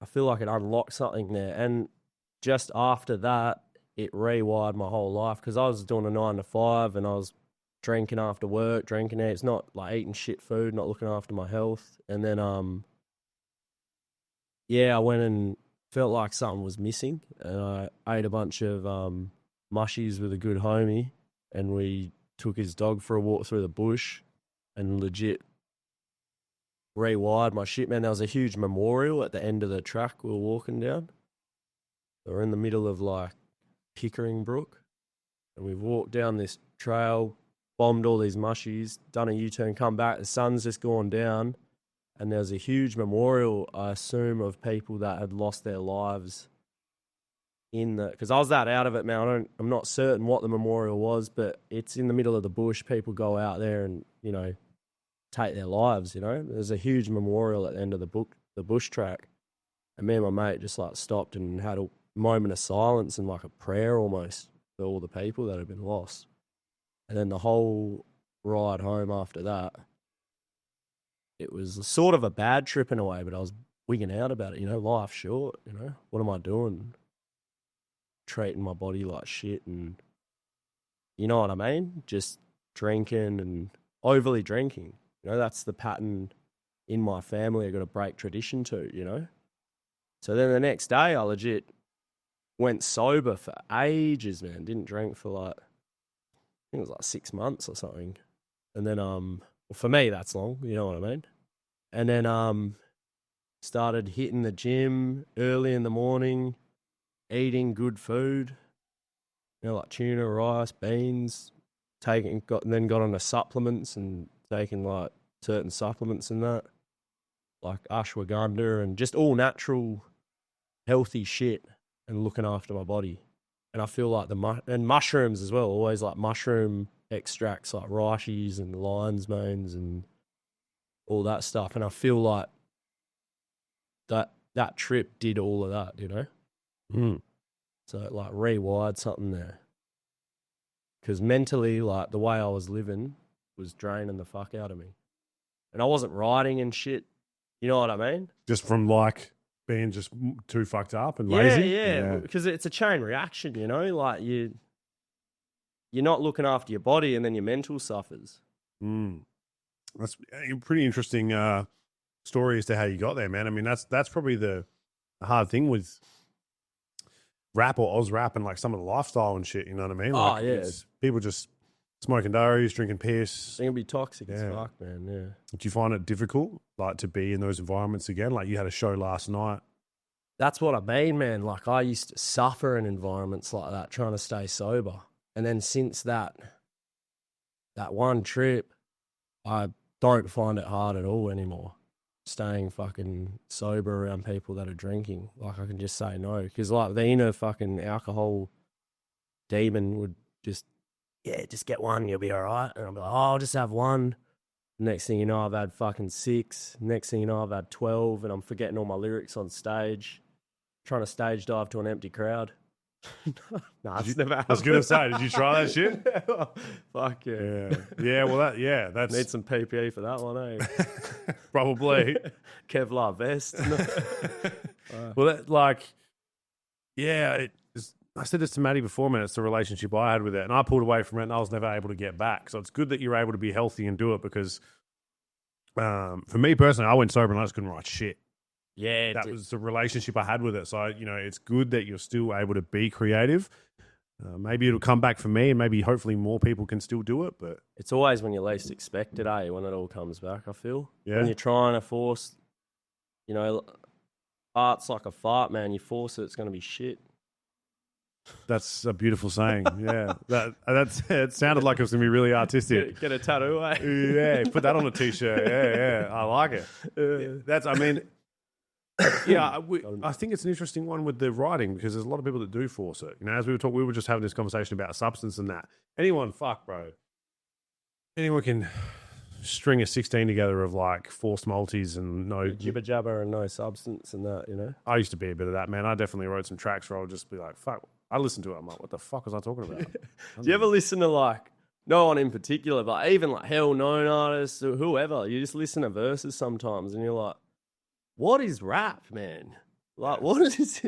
I feel like it unlocked something there. And just after that, it rewired my whole life because I was doing a 9 to 5 and I was drinking after work, drinking it. It's not like eating shit food, not looking after my health. And then, I went and felt like something was missing. And I ate a bunch of mushies with a good homie and we took his dog for a walk through the bush and legit rewired my shit, man. There was a huge memorial at the end of the track we were walking down. We were in the middle of like Pickering Brook and we walked down this trail, bombed all these mushies, done a U-turn, come back, the sun's just gone down and there's a huge memorial, I assume, of people that had lost their lives in the, because I was that out of it, man. I'm not certain what the memorial was, but it's in the middle of the bush. People go out there and, you know, take their lives, you know. There's a huge memorial at the end of the bush track. And me and my mate just like stopped and had a moment of silence and like a prayer almost for all the people that had been lost. And then the whole ride home after that, it was sort of a bad trip in a way, but I was wigging out about it, you know, life's short, you know. What am I doing? Treating my body like shit and, you know what I mean? Just drinking and overly drinking. You know, that's the pattern in my family I got to break tradition to, you know. So then the next day I legit went sober for ages, man. Didn't drink for like, I think it was like 6 months or something. And then, well, for me that's long, you know what I mean? And then started hitting the gym early in the morning, eating good food, you know, like tuna, rice, beans, got onto supplements and taking like certain supplements and that, like ashwagandha and just all natural, healthy shit and looking after my body. And I feel like and mushrooms as well, always like mushroom extracts like reishis and lion's manes and all that stuff. And I feel like that trip did all of that, you know? Mm. So it like rewired something there. because mentally, like, the way I was living was draining the fuck out of me. And I wasn't writing and shit. You know what I mean? Just from, like, being just too fucked up and lazy? Yeah. Because it's a chain reaction, you know? Like, you're not looking after your body and then your mental suffers. That's a pretty interesting story as to how you got there, man. I mean, that's probably the hard thing with rap or Oz rap and like some of the lifestyle and shit, you know what I mean? Like, it's people just smoking dories, drinking piss. It can be toxic as fuck, man, yeah. Do you find it difficult, like, to be in those environments again? Like, you had a show last night. That's what I mean, man. Like, I used to suffer in environments like that, trying to stay sober. And then since that one trip, I don't find it hard at all anymore. Staying fucking sober around people that are drinking. Like, I can just say no. Because, like, the inner fucking alcohol demon would just get one, you'll be all right. And I'll be like, I'll just have one. Next thing you know, I've had fucking 6. Next thing you know, I've had 12, and I'm forgetting all my lyrics on stage, trying to stage dive to an empty crowd. Nah, it's never happened. I was going to say, did you try that shit? Fuck yeah. Yeah, well, that's... Need some PPE for that one, eh? Probably. Kevlar vest. Well, that, like, I said this to Maddie before, man, it's the relationship I had with it, and I pulled away from it, and I was never able to get back. So it's good that you're able to be healthy and do it, because for me personally, I went sober and I just couldn't write shit. Yeah. That was the relationship I had with it. So, it's good that you're still able to be creative. Maybe it'll come back for me, and maybe hopefully more people can still do it. But it's always when you least expect it, eh? When it all comes back, I feel. Yeah. When you're trying to force, art's like a fart, man. You force it, it's going to be shit. That's a beautiful saying. Yeah, it sounded like it was going to be really artistic. Get a tattoo, eh? Yeah, put that on a t-shirt. Yeah, I like it. I think it's an interesting one with the writing, because there's a lot of people that do force it. As we were just having this conversation about substance and that. Anyone can string a 16 together of like forced multis and no jibber jabber and no substance and that, I used to be a bit of that, man. I definitely wrote some tracks where I would just be like, fuck. I listened to it. I'm like, what the fuck was I talking about? Do you ever listen to, like, no one in particular, but even like hell-known artists or whoever, you just listen to verses sometimes and you're like, what is rap, man? Like, what is this?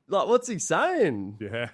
Like, what's he saying? Yeah.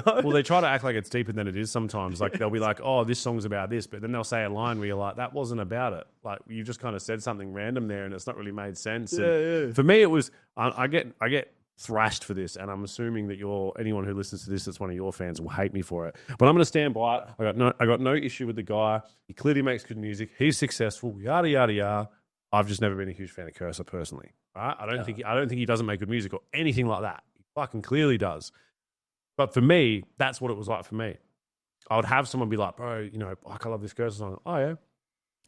Well, they try to act like it's deeper than it is sometimes. Like, they'll be like, oh, this song's about this, but then they'll say a line where you're like, that wasn't about it. Like, you just kind of said something random there and it's not really made sense. Yeah. For me, it was, I get thrashed for this, and I'm assuming that anyone who listens to this that's one of your fans will hate me for it. But I'm going to stand by it. I got no issue with the guy. He clearly makes good music. He's successful. Yada yada yada. I've just never been a huge fan of Cursor personally. Right? I don't think he doesn't make good music or anything like that. He fucking clearly does. But for me, that's what it was like for me. I would have someone be like, bro, I love this Cursor song. Oh yeah.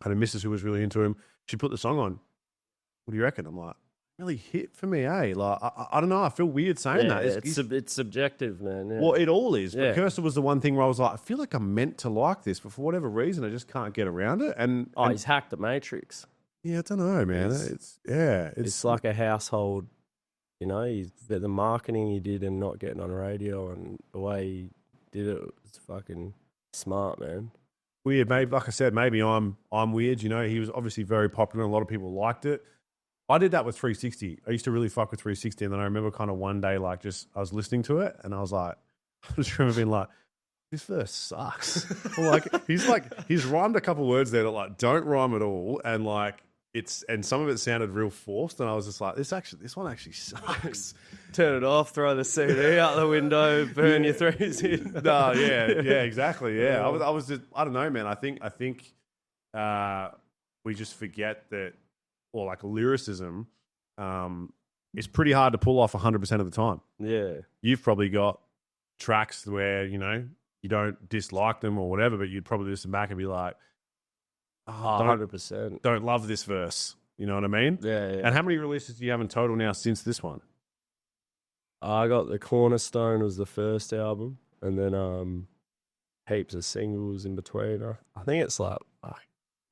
I had a missus who was really into him. She put the song on. What do you reckon? I'm like, really hit for me, eh? Like, I don't know. I feel weird saying that. It's subjective, man. Yeah. Well, it all is. Yeah. But Cursor was the one thing where I was like, I feel like I'm meant to like this, but for whatever reason, I just can't get around it. And he's hacked the Matrix. Yeah, I don't know, man. It's like a household. The marketing he did and not getting on radio and the way he did it was fucking smart, man. Weird, maybe. Like I said, maybe I'm weird. He was obviously very popular. And a lot of people liked it. I did that with 360. I used to really fuck with 360, and then I remember kind of one day, I was listening to it, and I was like, I just remember being like, this verse sucks. He's rhymed a couple words there that don't rhyme at all, and some of it sounded real forced, and I was just like, this one actually sucks. Turn it off, throw the CD out the window, burn your threes in. No, yeah, exactly. Yeah, I was just, I don't know, man. I think we just forget that. Or like lyricism, it's pretty hard to pull off 100% of the time. Yeah. You've probably got tracks where, you don't dislike them or whatever, but you'd probably listen back and be like, 100%. Don't love this verse. You know what I mean? Yeah. And how many releases do you have in total now since this one? I got The Cornerstone was the first album, and then heaps of singles in between. I think it's like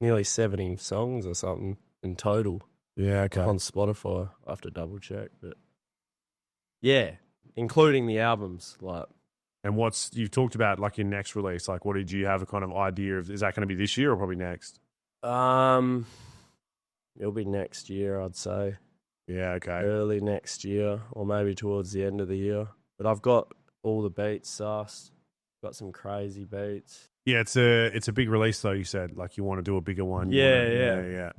nearly 70 songs or something in total. Yeah, okay. On Spotify. I have to double check, but yeah, including the albums. And you've talked about like your next release, like what did you have a kind of idea of, is that going to be this year or probably next? It'll be next year, I'd say. Yeah, okay. Early next year, or maybe towards the end of the year. But I've got all the beats sussed. Got some crazy beats. Yeah, it's a big release though, you said. Like you want to do a bigger one. Yeah.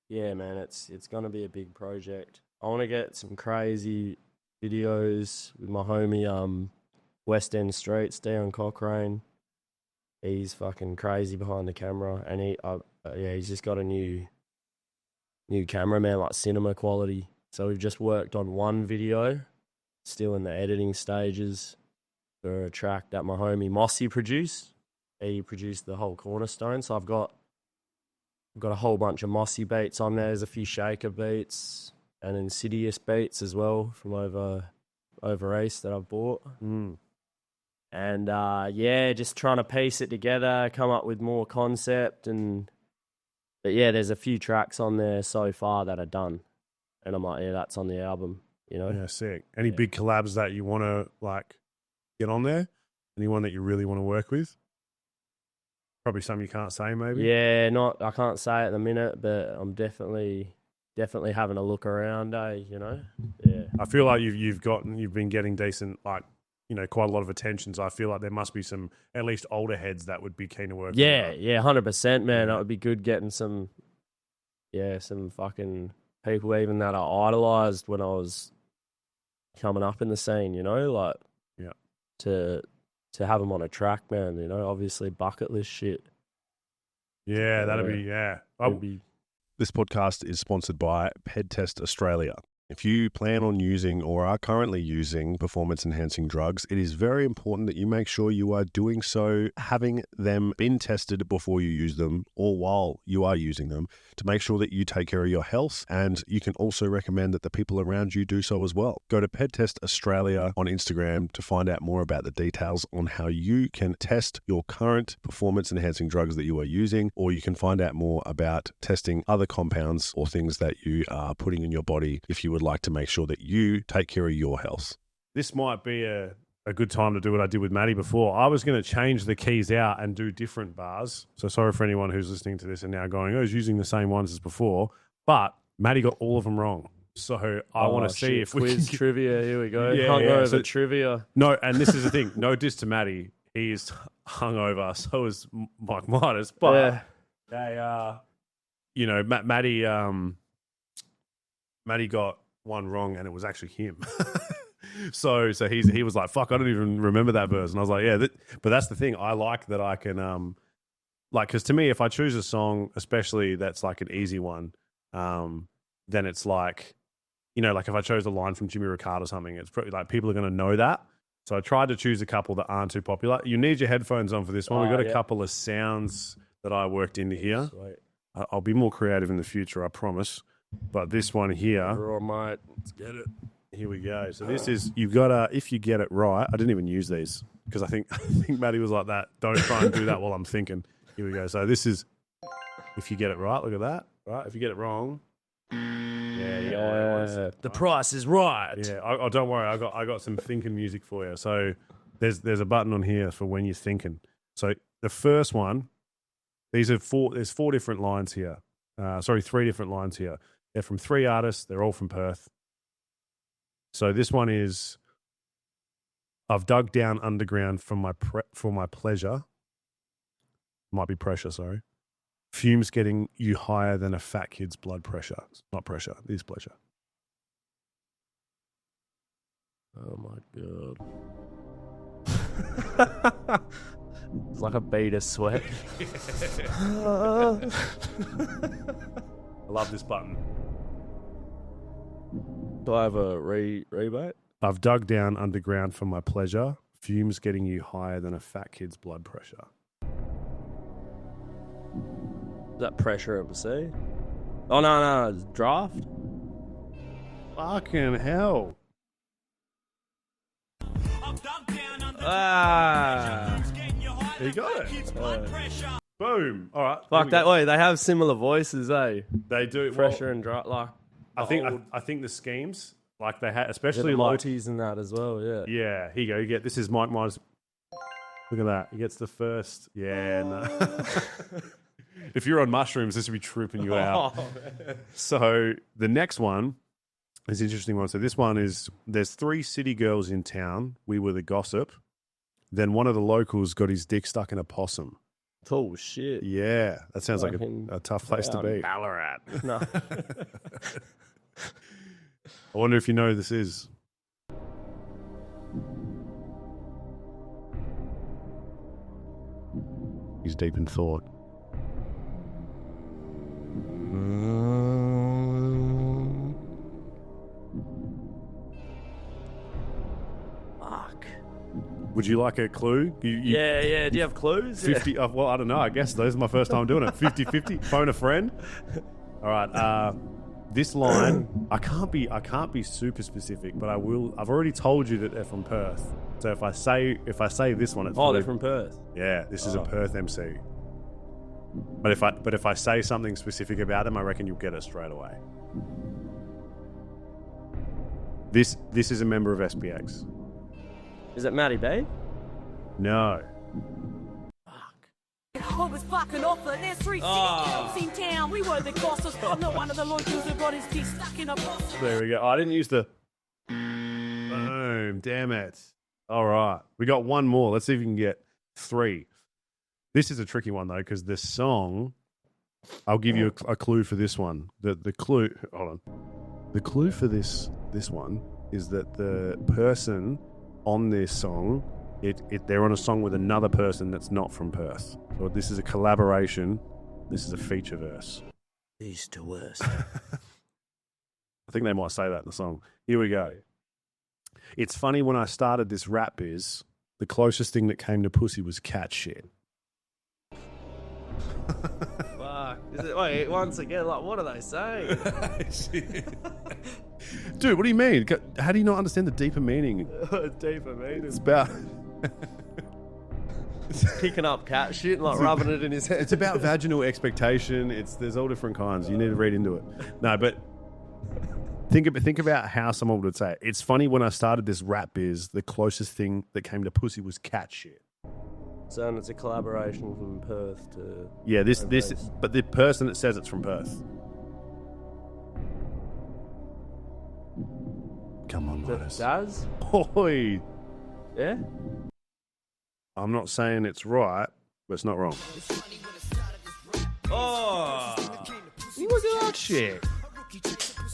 Yeah, man, it's gonna be a big project. I wanna get some crazy videos with my homie West End Streets, Dion Cochrane. He's fucking crazy behind the camera, and he's just got a new cameraman, like cinema quality. So we've just worked on one video, still in the editing stages, for a track that my homie Mossy produced. He produced the whole Cornerstone, so I've got a whole bunch of Mossy beats on there. There's a few Shaker beats and Insidious beats as well from over East that I've bought. And just trying to piece it together, come up with more concept. But yeah, there's a few tracks on there so far that are done. And I'm like, yeah, that's on the album, you know? Yeah, sick. Any big collabs that you want to like get on there? Anyone that you really want to work with? Probably some you can't say, maybe. Yeah, I can't say at the minute, but I'm definitely having a look around, you know? Yeah. I feel like you've been getting decent, like, you know, quite a lot of attention. So I feel like there must be some at least older heads that would be keen to work. Yeah, 100%, man. That would be good getting some fucking people even that I idolized when I was coming up in the scene, you know, like to have them on a track, man, you know, obviously bucket list shit. Yeah, that'd be. This podcast is sponsored by Ped Test Australia. If you plan on using or are currently using performance-enhancing drugs, it is very important that you make sure you are doing so, having them been tested before you use them or while you are using them, to make sure that you take care of your health. And you can also recommend that the people around you do so as well. Go to Ped Test Australia on Instagram to find out more about the details on how you can test your current performance-enhancing drugs that you are using, or you can find out more about testing other compounds or things that you are putting in your body if you would like to make sure that you take care of your health. This might be a good time to do what I did with Maddie before. I was going to change the keys out and do different bars. So sorry for anyone who's listening to this and now going, he's using the same ones as before. But Maddie got all of them wrong. So I want to see if we quiz can... trivia. Here we go. Hungover trivia. No, and this is the thing. No diss to Maddie. He is hungover. So is Mic Midas. But they are, you know, Maddie got one wrong, and it was actually him. so he was like, fuck, I don't even remember that verse. And I was like, yeah, but that's the thing. I like that I can, because to me, if I choose a song, especially that's like an easy one, then it's like, you know, like if I chose a line from Jimmy Ricard or something, it's probably like people are going to know that. So I tried to choose a couple that aren't too popular. You need your headphones on for this one. We've got a couple of sounds that I worked into here. Sweet. I'll be more creative in the future, I promise. But this one here, all right, let's get it. Here we go. So this is, you've got to, if you get it right, I didn't even use these because I think Maddie was like that. Don't try and do that while I'm thinking. Here we go. So this is, if you get it right, look at that. Right? If you get it wrong, the price is right. Yeah. Don't worry. I got some thinking music for you. So there's a button on here for when you're thinking. So the first one, there's 4 different lines here. 3 different lines here. They're from 3 artists. They're all from Perth. So this one is, I've dug down underground for my pleasure. Might be pressure, sorry. Fumes getting you higher than a fat kid's blood pressure. It's not pressure, it is pleasure. Oh my God. It's like a bead of sweat. I love this button. Do I have a rebate? I've dug down underground for my pleasure. Fumes getting you higher than a fat kid's blood pressure. Is that pressure of a sea? Oh, no, it's draft. Fucking hell. You got it. Boom. All right. Fuck that way. They have similar voices, eh? They do. Pressure and draft. Like, I think the schemes, Like they had, Yeah, especially the like multis and that as well, yeah. yeah. Here you go. You get this is Mic Midas. Look at that. He gets the first. Yeah. No. If you're on mushrooms, this would be tripping you out. So the next one is an interesting one. So this one is there's 3 city girls in town. We were the gossip. Then one of the locals got his dick stuck in a possum. Oh, shit. Yeah, that sounds like Fucking a tough place to be. Ballarat. No. I wonder if you know who this is. He's deep in thought. Fuck. Would you like a clue? Yeah. Do you have clues? 50, well, I don't know. I guess this is my first time doing it. 50-50, phone a friend. All right. This line, I can't be super specific, but I will. I've already told you that they're from Perth. So if I say this one, it's they're from Perth. Yeah, this is a Perth MC. But if I say something specific about them, I reckon you'll get it straight away. This is a member of SPX. Is it Matty B? No. I was fucking off it. There's 3 city girls in town. We were the gossips. I'm not one of the locals who got his dick stuck in a box. There we go. Oh, I didn't use the boom. Damn it. All right. We got one more. Let's see if we can get 3. This is a tricky one, though, because the song... I'll give you a clue for this one. The clue... Hold on. The clue for this one is that the person on this song... they're on a song with another person that's not from Perth. So this is a collaboration. This is a feature verse. East to west. I think they might say that in the song. Here we go. It's funny when I started this rap biz, the closest thing that came to pussy was cat shit. Fuck. Wait, once again, like, what are they saying? Dude, what do you mean? How do you not understand the deeper meaning? Deeper meaning. It's about... Picking up cat shit and like rubbing it in his head. It's about vaginal expectation. There's all different kinds. You need to read into it. No, but think about how someone would say it. It's funny when I started this rap biz, the closest thing that came to pussy was cat shit. So it's a collaboration from Perth to... Yeah, but the person that says it's from Perth. Come on, Midas. Daz? Oi. Yeah? I'm not saying it's right, but it's not wrong. Oh! Look at that shit.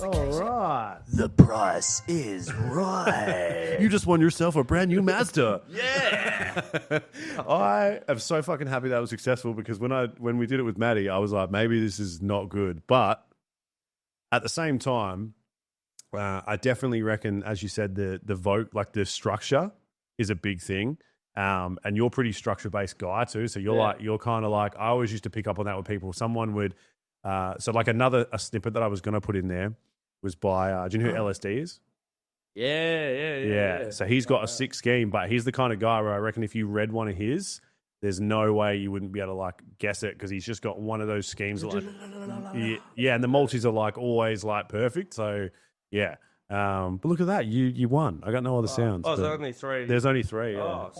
All right. The price is right. You just won yourself a brand new Mazda. Yeah! I am so fucking happy that was successful because when we did it with Maddie, I was like, maybe this is not good. But at the same time, I definitely reckon, as you said, the vote, like the structure is a big thing. And you're a pretty structure-based guy too. So you're kind of like, I always used to pick up on that with people. Someone would, so like a snippet that I was going to put in there was by, do you know who LSD is? Yeah. So he's got a 6 scheme, but he's the kind of guy where I reckon if you read one of his, there's no way you wouldn't be able to like guess it because he's just got one of those schemes. Like, yeah, and the multis are like always like perfect. So yeah. But look at that, you won. I got no other sounds. Oh, there's only 3. There's only 3. Yeah. Oh,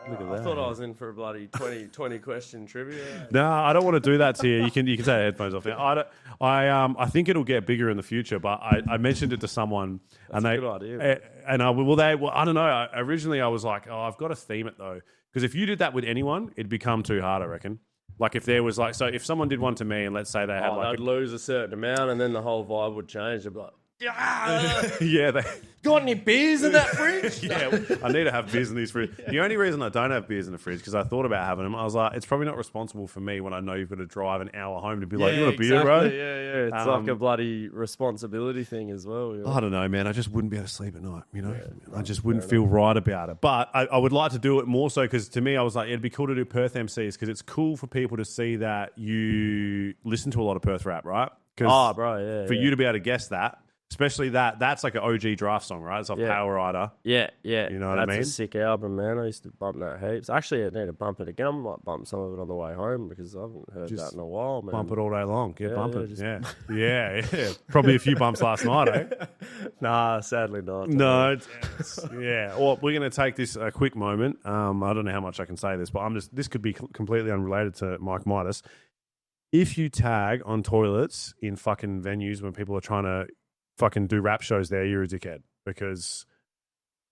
look at I that. thought I was in for a bloody 20 question trivia. No, I don't want to do that to you. You can take the headphones off. I think it'll get bigger in the future, but I mentioned it to someone. That's a good idea. And I don't know. Originally I was like, I've got to theme it though, because if you did that with anyone, it'd become too hard. I reckon. Like if there was like, so if someone did one to me, and let's say they had like, they'd lose a certain amount, and then the whole vibe would change. They'd be like, yeah, they got any beers in that fridge? Yeah, I need to have beers in these fridge. The only reason I don't have beers in the fridge because I thought about having them. I was like, it's probably not responsible for me when I know you've got to drive an hour home to be like, you want a beer, bro? Yeah. It's like a bloody responsibility thing as well. I don't know, man. I just wouldn't be able to sleep at night. You know, I just wouldn't feel right about it. But I would like to do it more so because to me, I was like, it'd be cool to do Perth MCs because it's cool for people to see that you listen to a lot of Perth rap, right? Oh, bro, yeah. For you to be able to guess that. Especially that's like an OG draft song, right? It's off Power Rider. Yeah. You know what I mean? That's a sick album, man. I used to bump that heaps. Actually, I need to bump it again. I might bump some of it on the way home because I haven't heard that in a while, man. Bump it all day long. Get bumping. just- Yeah. Probably a few bumps last night, eh? Nah, sadly not. No. Yeah. Well, we're going to take this a quick moment. I don't know how much I can say this, but this could be completely unrelated to Mic Midas. If you tag on toilets in fucking venues when people are trying to fucking do rap shows there, you're a dickhead because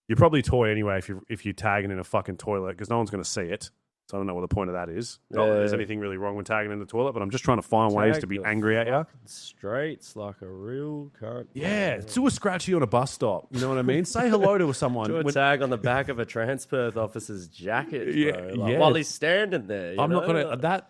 you're probably toy anyway if you're tagging in a fucking toilet because no one's going to see it. So I don't know what the point of that is. Not that there's anything really wrong with tagging in the toilet, but I'm just trying to find ways to be angry at you. Streets like a real cunt. Yeah, do a scratchy on a bus stop. You know what I mean? Say hello to someone. Do a tag on the back of a Transperth officer's jacket, bro. While he's standing there. I'm not going to... That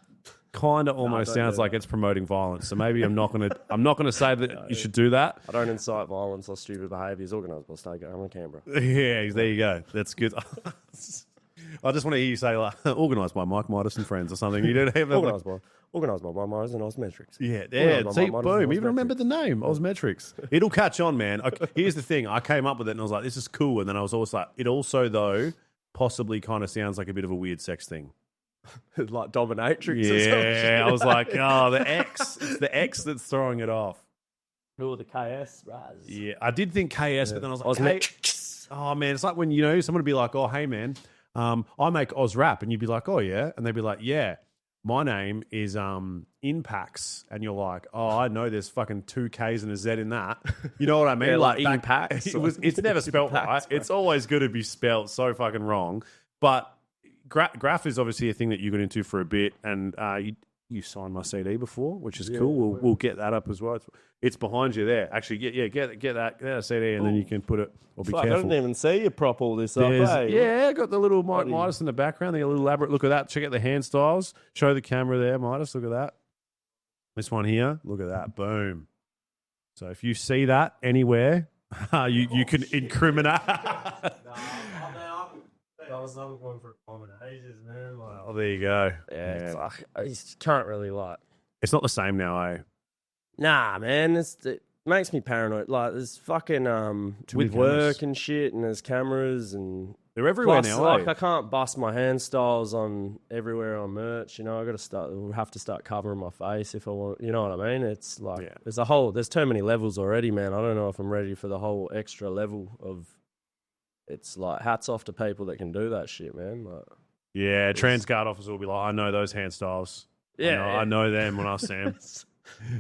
kind of almost sounds like it's promoting violence. So maybe I'm not going to say that you should do that. I don't incite violence or stupid behaviours organised by State Government Canberra. Yeah, there you go. That's good. I just want to hear you say like organised by Mic Midas and friends or something. You don't have that. Organised by Mic Midas and Ozmetrix. Yeah. See, boom. Even remember the name, Ozmetrix. It'll catch on, man. Here's the thing. I came up with it and I was like, this is cool. And then I was always like, it also though possibly kind of sounds like a bit of a weird sex thing. Like dominatrix. Yeah, I was like, oh, the X. It's the X that's throwing it off. Oh, the KS, Raz. Yeah, I did think KS, but then I was like, Ozmetrix. oh man, it's like when someone would be like, oh hey man, I make Oz rap, and you'd be like, oh yeah, and they'd be like, yeah, my name is Inpax, and you're like, oh I know there's fucking 2 Ks and a Z in that. You know what I mean? Yeah, like Inpax. It's never spelt right. It's always going to be spelt so fucking wrong, but. Graph is obviously a thing that you got into for a bit, and you signed my CD before, which is cool. We'll get that up as well. It's behind you there. Actually, get that CD, and then you can put it. Or be careful. I didn't even see you prop all this up. Yeah, I got the little Mic Midas in the background. The little elaborate look at that. Check out the hand styles. Show the camera there, Midas. Look at that. This one here. Look at that. Boom. So if you see that anywhere, you can incriminate. I was not going for accommodations, man. Oh, there you go. It's like, I just can't really like. It's not the same now, eh? Nah, man. It makes me paranoid. Like, there's fucking with work and shit, and there's cameras and they're everywhere now. Like, I can't bust my hand styles on everywhere on merch. You know, I have to start covering my face if I want. You know what I mean? It's like there's too many levels already, man. I don't know if I'm ready for the whole extra level of. It's like hats off to people that can do that shit, man. Like, yeah, Transguard officer will be like, I know those hand styles. Yeah, I know them when I see them.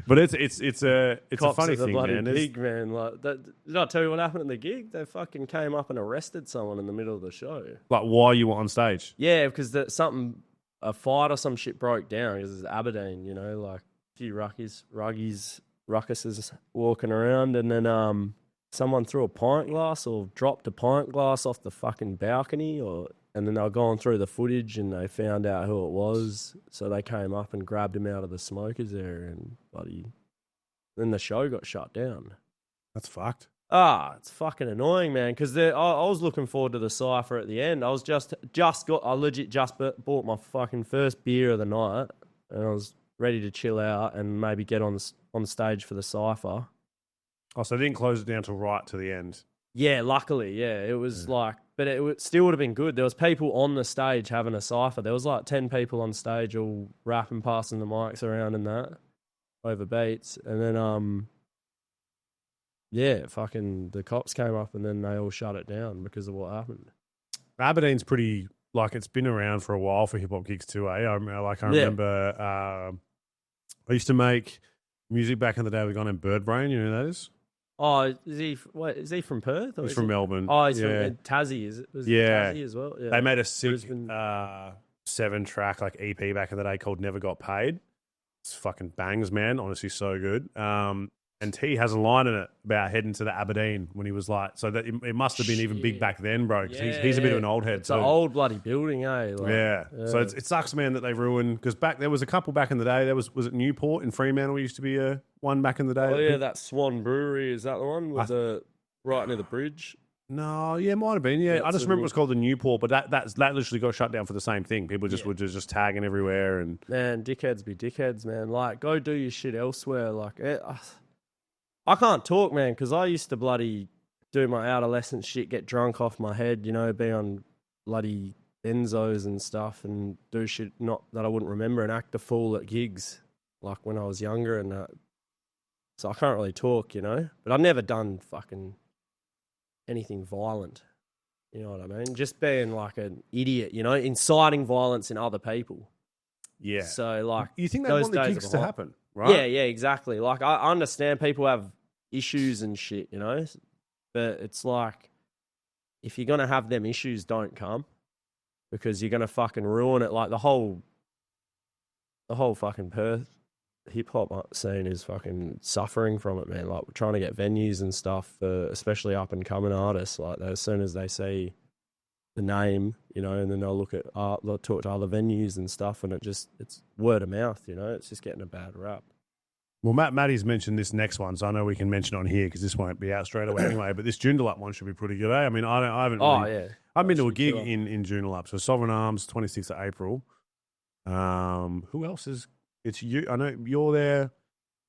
But it's a funny thing, man. Gig, man. Like, did I tell you what happened in the gig? They fucking came up and arrested someone in the middle of the show. Like while you were on stage? Yeah, because a fight or some shit broke down because it's Aberdeen, you know, like a few ruckuses walking around, and then someone threw a pint glass or dropped a pint glass off the fucking balcony, and then they were going through the footage and they found out who it was. So they came up and grabbed him out of the smokers area and then the show got shut down. That's fucked. It's fucking annoying, man, because I was looking forward to the cypher at the end. I was I legit just bought my fucking first beer of the night and I was ready to chill out and maybe get on stage for the cypher. Oh, so they didn't close it down till right to the end? Yeah, luckily, yeah. It was but it still would have been good. There was people on the stage having a cypher. There was like 10 people on stage all rapping, passing the mics around and that over beats. And then, fucking the cops came up and then they all shut it down because of what happened. Aberdeen's pretty, like, it's been around for a while for hip-hop gigs too, eh? I remember I used to make music back in the day with a guy named Birdbrain. You know who that is? Oh, is he from Perth? Or he's from Melbourne. Oh, he's from Tassie. Was it Tassie as well? Yeah. They made a sick 7-track like EP back in the day called Never Got Paid. It's fucking bangs, man. Honestly, so good. And he has a line in it about heading to the Aberdeen when he was like, so that it must have been even big back then, bro. Because he's a bit of an old head it's too. It's an old bloody building, eh? Yeah. So it sucks, man, that they ruined. Because there was a couple back in the day. Was it Newport in Fremantle? Used to be one back in the day. Oh yeah, that Swan Brewery, is that the one with right near the bridge? No, yeah, it might have been. Yeah, I just remember it was called the Newport, but that literally got shut down for the same thing. People were just tagging everywhere, and man, dickheads be dickheads, man. Like, go do your shit elsewhere. Like, I can't talk, man, because I used to bloody do my adolescent shit, get drunk off my head, you know, be on bloody benzos and stuff and do shit not that I wouldn't remember and act a fool at gigs like when I was younger and so I can't really talk, you know. But I've never done fucking anything violent, you know what I mean? Just being like an idiot, you know, inciting violence in other people. Yeah. So, like, you think they want the gigs to happen, right? Yeah, exactly. Like, I understand people have issues and shit, you know, but it's like, if you're going to have them issues, don't come because you're going to fucking ruin it. Like, the whole fucking Perth hip-hop scene is fucking suffering from it, man. Like, we're trying to get venues and stuff for especially up-and-coming artists. Like, as soon as they see the name, you know, and then they'll they'll talk to other venues and stuff, and it's word of mouth, you know. It's just getting a bad rap. Well, Matty's mentioned this next one, so I know we can mention it on here because this won't be out straight away anyway. But this Joondalup one should be pretty good, eh? I mean, I haven't. Really, I've been to a gig in Joondalup, so Sovereign Arms, 26th of April. Who else is? It's you. I know you're there,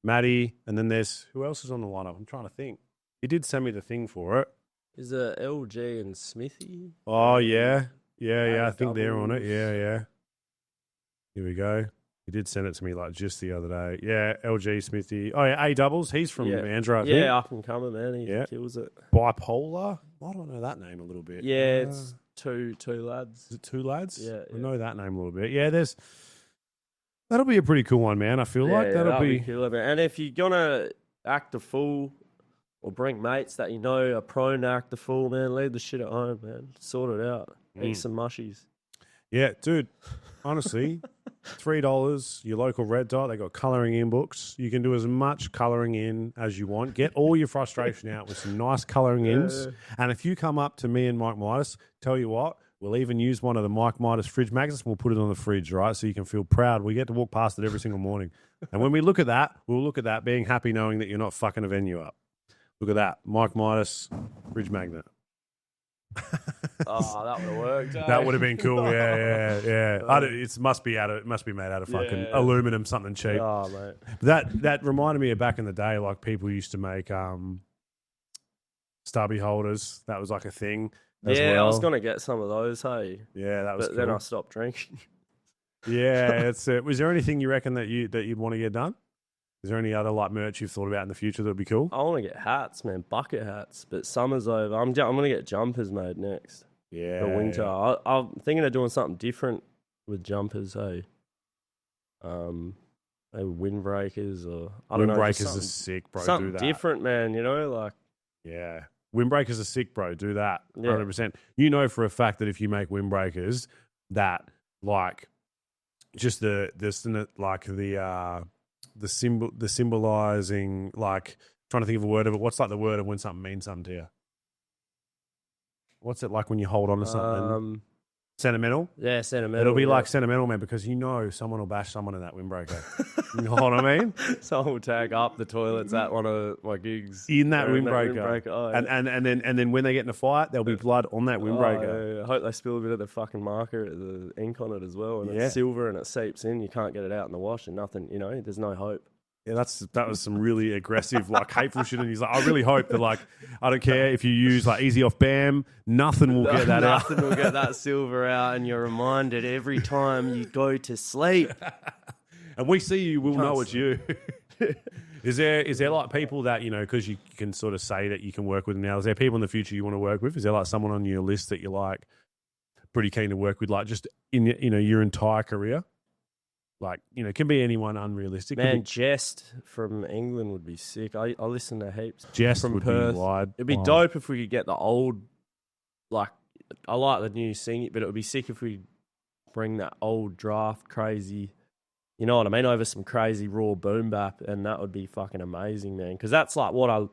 Matty, and then there's who else is on the lineup? I'm trying to think. He did send me the thing for it. Is it LG and Smithy? Oh yeah. I think they're on it. Yeah. Here we go. He did send it to me like just the other day. Yeah, LG Smithy. Oh yeah, A doubles. He's from Andrew. I think. Yeah, up and coming, man. He kills it. Bipolar. I don't know that name a little bit. Yeah, it's two lads. Is it two lads? Yeah. I know that name a little bit. Yeah, that'll be a pretty cool one, man. I feel like that'll be killer, man. And if you're gonna act a fool or bring mates that you know are prone to act a fool, man, leave the shit at home, man. Sort it out. Eat some mushies. Yeah, dude. Honestly, $3, your local Red Dot, they got colouring in books. You can do as much colouring in as you want. Get all your frustration out with some nice colouring ins. And if you come up to me and Mic Midas, tell you what, we'll even use one of the Mic Midas fridge magnets and we'll put it on the fridge, right? So you can feel proud. We get to walk past it every single morning. And when we look at that, we'll look at that being happy knowing that you're not fucking a venue up. Look at that. Mic Midas fridge magnet. Oh, that would have worked. That would have been cool. Yeah. It must be made out of fucking aluminum, something cheap. Oh, mate. That reminded me of back in the day, like people used to make stubby holders. That was like a thing. I was gonna get some of those. Hey. Yeah, that was. But cool. then I stopped drinking. Yeah, it's. Was there anything you reckon that you'd want to get done? Is there any other like merch you've thought about in the future that would be cool? I want to get hats, man, bucket hats. But summer's over. I'm gonna get jumpers made next. Yeah, for winter. I'm thinking of doing something different with jumpers. Hey, maybe windbreakers or I don't know. Windbreakers are sick, bro. Something do that. different, man. You know, like windbreakers are sick, bro. Do that 100%. You know for a fact that if you make windbreakers, that like just the symbolizing, like trying to think of a word of it. What's like the word of when something means something to you? What's it like when you hold on to something? Sentimental? Yeah, sentimental. It'll be like sentimental, man, because you know someone will bash someone in that windbreaker. You know what I mean? Someone will tag up the toilets at one of my gigs. In that windbreaker. Oh, yeah. And then when they get in a fight, there'll be blood on that windbreaker. Oh, yeah. I hope they spill a bit of the fucking marker, the ink on it as well. And it's silver and it seeps in. You can't get it out in the wash and nothing, you know, there's no hope. Yeah, that was some really aggressive, like hateful shit. And he's like, I really hope that, like, I don't care if you use like Easy Off Bam, nothing will get that out. Nothing will get that silver out, and you're reminded every time you go to sleep. And we see you, we'll know it's you. Is there like people that, you know, because you can sort of say that you can work with now, is there people in the future you want to work with? Is there like someone on your list that you're like pretty keen to work with, like just in, you know, your entire career? Like, you know, it can be anyone unrealistic. Man, Jest from England would be sick. I listen to heaps. Jest from would Perth. be wide. It'd be dope if we could get the old, like, I like the new singing, but it would be sick if we bring that old draft crazy, you know what I mean, over some crazy raw boom bap, and that would be fucking amazing, man. Because that's like what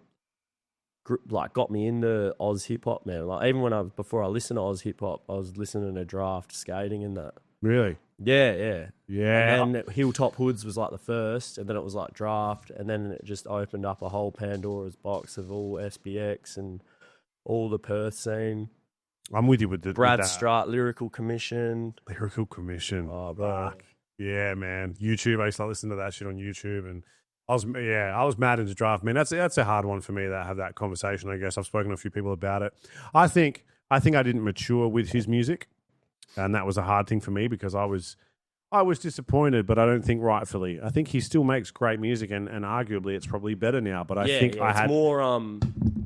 got me into Oz hip hop, man. Like even before I listened to Oz hip hop, I was listening to draft skating and that. Really? Yeah. Yeah. And Hilltop Hoods was like the first, and then it was like draft, and then it just opened up a whole Pandora's box of all SBX and all the Perth scene. I'm with you with Brad Strutt, Lyrical Commission. Lyrical Commission. Oh, bro. Fuck. Yeah, man. YouTube, I used to listen to that shit on YouTube, and I was mad into draft. Man, that's a hard one for me to have that conversation. I guess I've spoken to a few people about it. I think I didn't mature with his music, and that was a hard thing for me because I was disappointed, but I don't think rightfully. I think he still makes great music, and arguably it's probably better now. But I think I had more.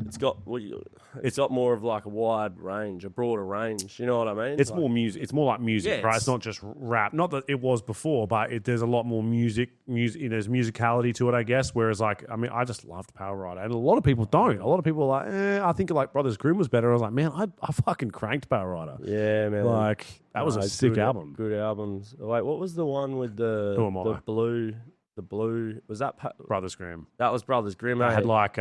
It's got more of like a wide range, a broader range. You know what I mean? It's more music. It's more like music, right? It's not just rap. Not that it was before, but there's a lot more music. There's musicality to it, I guess. Whereas, like, I mean, I just loved Power Rider, and a lot of people don't. A lot of people are like, I think like Brothers Grimm was better. I was like, man, I fucking cranked Power Rider. Yeah, man. Like that was a sick album. Good albums. Wait, what was the one with the blue? The blue was that Brothers Grimm. That was Brothers Grimm. I had like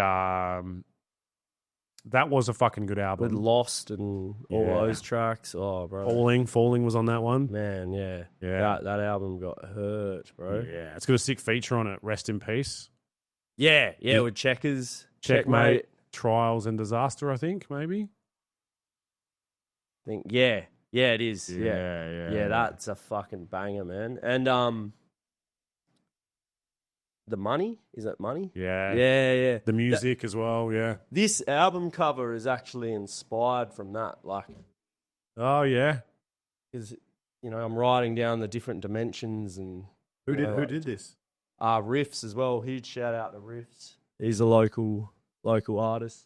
that was a fucking good album. With Lost and all those tracks. Oh, bro. Falling was on that one. Man, yeah. That album got hurt, bro. Yeah, it's got a sick feature on it. Rest in peace. Yeah, with Checkers, Checkmate, Trials and Disaster. I think maybe. Yeah, it is. Yeah. That's a fucking banger, man. And The Money? Is it Money? Yeah. The music as well, yeah. This album cover is actually inspired from that. Like, oh, yeah. Because, I'm writing down the different dimensions and... Who did this? Riffs as well. Huge shout out to Riffs. He's a local artist.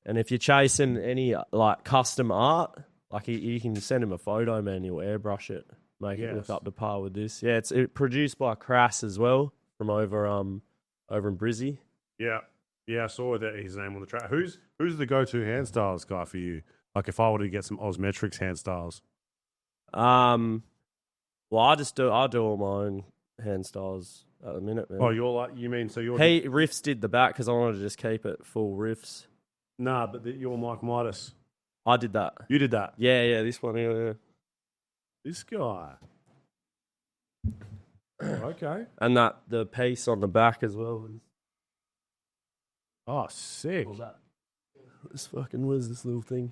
And if you're chasing any, like, custom art, like, you can send him a photo, man. He'll airbrush it. Make it look up to par with this. Yeah, it's produced by Crass as well. From over in Brizzy. Yeah, I saw that his name on the track. Who's the go-to hand styles guy for you? Like if I were to get some Ozmetrix hand styles. Well, I do all my own hand styles at the minute, man. Oh, you're Riffs did the back because I wanted to just keep it full riffs. Nah, but you're Mic Midas. I did that. You did that. Yeah, this one here. Yeah. This guy. Okay. And the piece on the back as well. Oh, sick. This fucking was this little thing.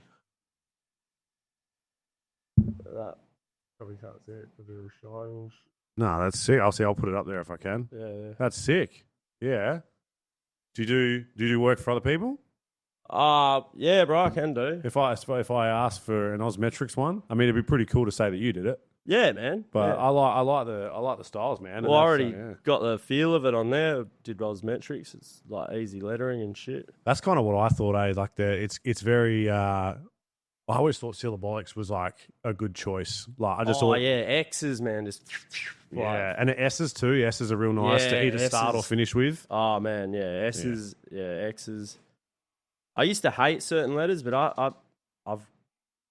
That probably can't see it. A bit of shine. No, that's sick. I'll put it up there if I can. Yeah. That's sick. Yeah. Do you do work for other people? Yeah, bro, I can do. If I ask for an Ozmetrix one, I mean, it'd be pretty cool to say that you did it. Yeah, man. But I like the styles, man. Well, I already got the feel of it on there. Did Ozmetrix. It's like easy lettering and shit. That's kind of what I thought. Like it's very. I always thought Syllabolics was like a good choice. Like I just thought. X's, man, just. And the S's too. S's are real nice to either start or finish with. Oh man, S's, X's. I used to hate certain letters, but I've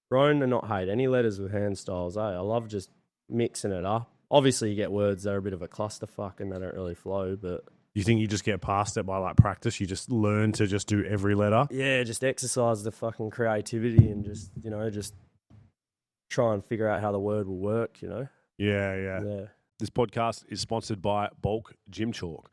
grown to not hate any letters with hand styles. I love just mixing it up. Obviously, you get words that are a bit of a clusterfuck and they don't really flow, but... You think you just get past it by, like, practice? You just learn to just do every letter? Yeah, just exercise the fucking creativity and just, just try and figure out how the word will work, Yeah. This podcast is sponsored by Bulk Gym Chalk.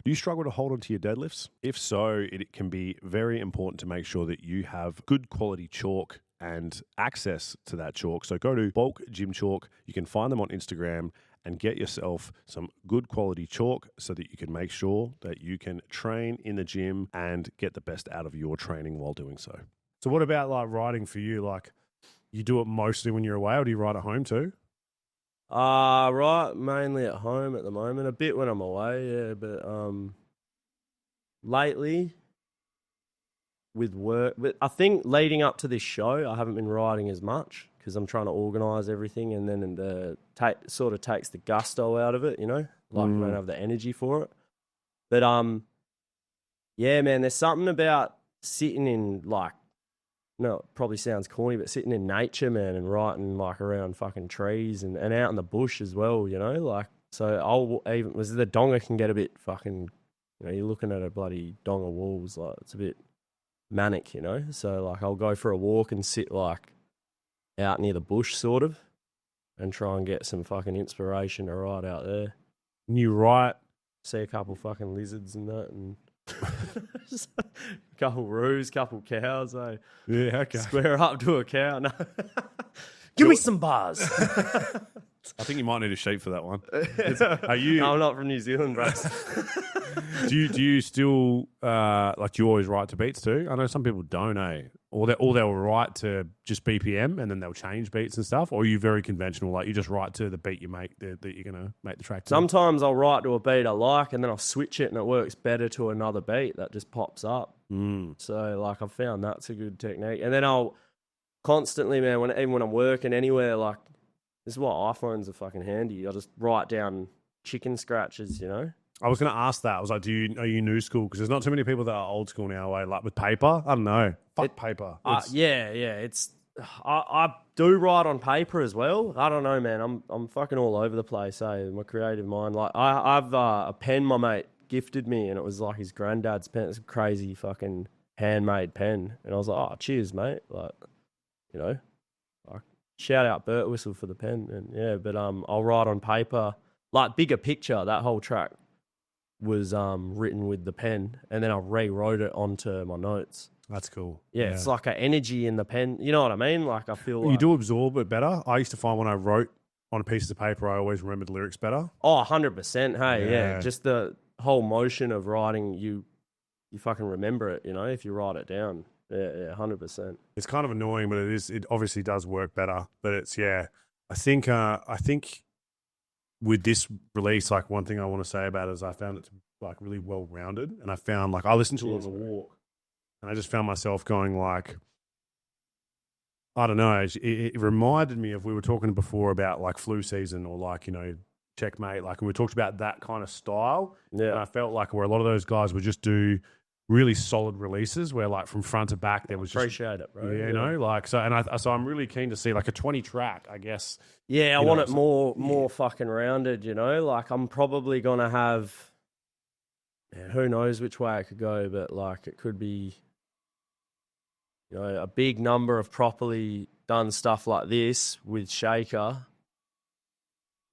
Do you struggle to hold on to your deadlifts? If so, it can be very important to make sure that you have good quality chalk and access to that chalk. So go to Bulk Gym Chalk. You can find them on Instagram and get yourself some good quality chalk so that you can make sure that you can train in the gym and get the best out of your training while doing so. So what about like riding for you? Like you do it mostly when you're away or do you ride at home too? Right, mainly at home at the moment. A bit when I'm away, yeah, but lately with work, but I think leading up to this show, I haven't been riding as much because I'm trying to organise everything, and then sort of takes the gusto out of it, like I don't have the energy for it. But yeah, man, there's something about sitting in it probably sounds corny, but sitting in nature, man, and writing like around fucking trees and out in the bush as well, so the donga can get a bit fucking, you're looking at a bloody donga walls, like it's a bit manic, so like I'll go for a walk and sit like out near the bush sort of and try and get some fucking inspiration to ride out there. You write, see a couple fucking lizards and that, and couple roos, couple cows, eh? Yeah, okay. Square up to a cow. No. Give me some bars. I think you might need a sheep for that one. Are No, I'm not from New Zealand, bro. do you still like? Do you always write to beats too? I know some people don't, or they'll write to just BPM and then they'll change beats and stuff. Or are you very conventional? Like you just write to the beat you make that you're gonna make the track to? Sometimes I'll write to a beat I like, and then I'll switch it, and it works better to another beat that just pops up. So like I've found that's a good technique. And then I'll constantly, man, even when I'm working anywhere, like this is why iPhones are fucking handy. I'll just write down chicken scratches, you know. I was going to ask that. I was like, are you new school? Because there's not too many people that are old school now, like with paper. I don't know. Fuck paper. Yeah. It's I do write on paper as well. I don't know, man. I'm fucking all over the place. My creative mind. Like I've a pen my mate gifted me, and it was like his granddad's pen. It's a crazy fucking handmade pen, and I was like, oh, cheers, mate. Like, you know, shout out Burt Whistle for the pen, and yeah. But I'll write on paper, like bigger picture. That whole track was written with the pen, and then I rewrote it onto my notes. That's cool. Yeah, it's like an energy in the pen. You know what I mean? Like I feel you do absorb it better. I used to find when I wrote on pieces of paper, I always remembered the lyrics better. Oh, 100%. Hey, yeah. Just the whole motion of writing, you fucking remember it, you know, if you write it down. Yeah, 100%. It's kind of annoying, but it obviously does work better. But it's, I think with this release, like one thing I want to say about it is I found it to like really well rounded, and I found like I listened to it on the walk, and I just found myself going like, I don't know, it reminded me of, we were talking before about like Flu Season or like, you know, Checkmate, like we talked about that kind of style. Yeah, and I felt like where a lot of those guys would just do really solid releases where like from front to back there was just appreciate it, bro. Yeah, you know, like so, and so I'm really keen to see like a 20 track, I guess. Yeah, I want it more fucking rounded, you know. Like I'm probably gonna have, who knows which way it could go, but like it could be, you know, a big number of properly done stuff like this with Shaker,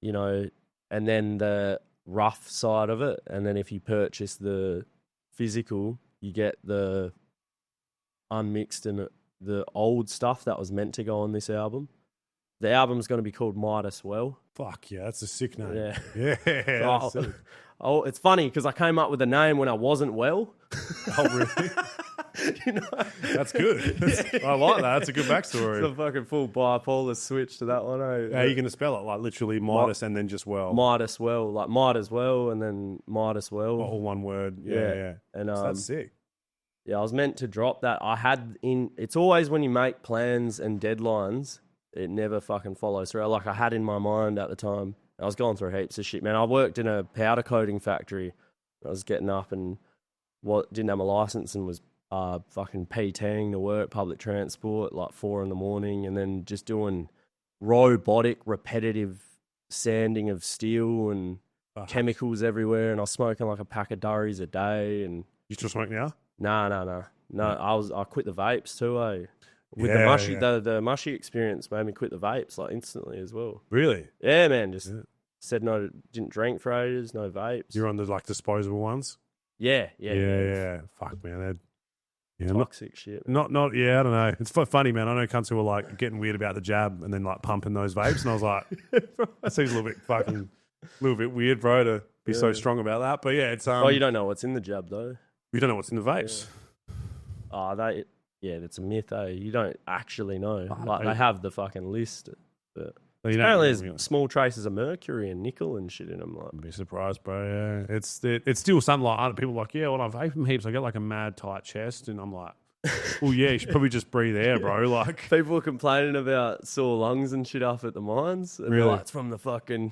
you know, and then the rough side of it, and then if you purchase the physical, you get the unmixed and the old stuff that was meant to go on this album. The album's going to be called Midas Well. Fuck yeah, that's a sick name. Yeah. Yeah. It's funny because I came up with a name when I wasn't well. Oh, really? You know? That's good. I like that. That's a good backstory. It's a fucking full bipolar switch to that one. How are you going to spell it? Like literally Midas and then just well? Midas Well. Like Midas Well and then Midas Well. All one word. Yeah. And so that's sick. Yeah, I was meant to drop that. It's always when you make plans and deadlines, it never fucking follows through. Like I had in my mind at the time, I was going through heaps of shit, man. I worked in a powder coating factory. I was getting up and didn't have my license and was fucking PTing to work, public transport, like 4 a.m, and then just doing robotic, repetitive sanding of steel and chemicals everywhere. And I was smoking like a pack of durries a day. And you still smoke now? No. I quit the vapes too, With the mushy, the mushy experience made me quit the vapes like instantly as well. Really? Yeah, man. Just said no. Didn't drink for ages. No vapes. You're on the like disposable ones. Yeah. Fuck, man. Toxic shit. Not. Yeah, I don't know. It's funny, man. I know cunts who were like getting weird about the jab and then like pumping those vapes, and I was like, that seems a little bit weird, bro, to be so strong about that. But yeah, it's you don't know what's in the jab though. You don't know what's in the vapes. Yeah. That's a myth, You don't actually know. They have the fucking list. But apparently there's small traces of mercury and nickel and shit in them. Like. I'd be surprised, bro. Yeah, it's still something like people are like, yeah, when I vape them heaps, I get like a mad tight chest, and I'm like, well, yeah, you should probably just breathe air, bro. Like people are complaining about sore lungs and shit up at the mines. And really? Like, it's from the fucking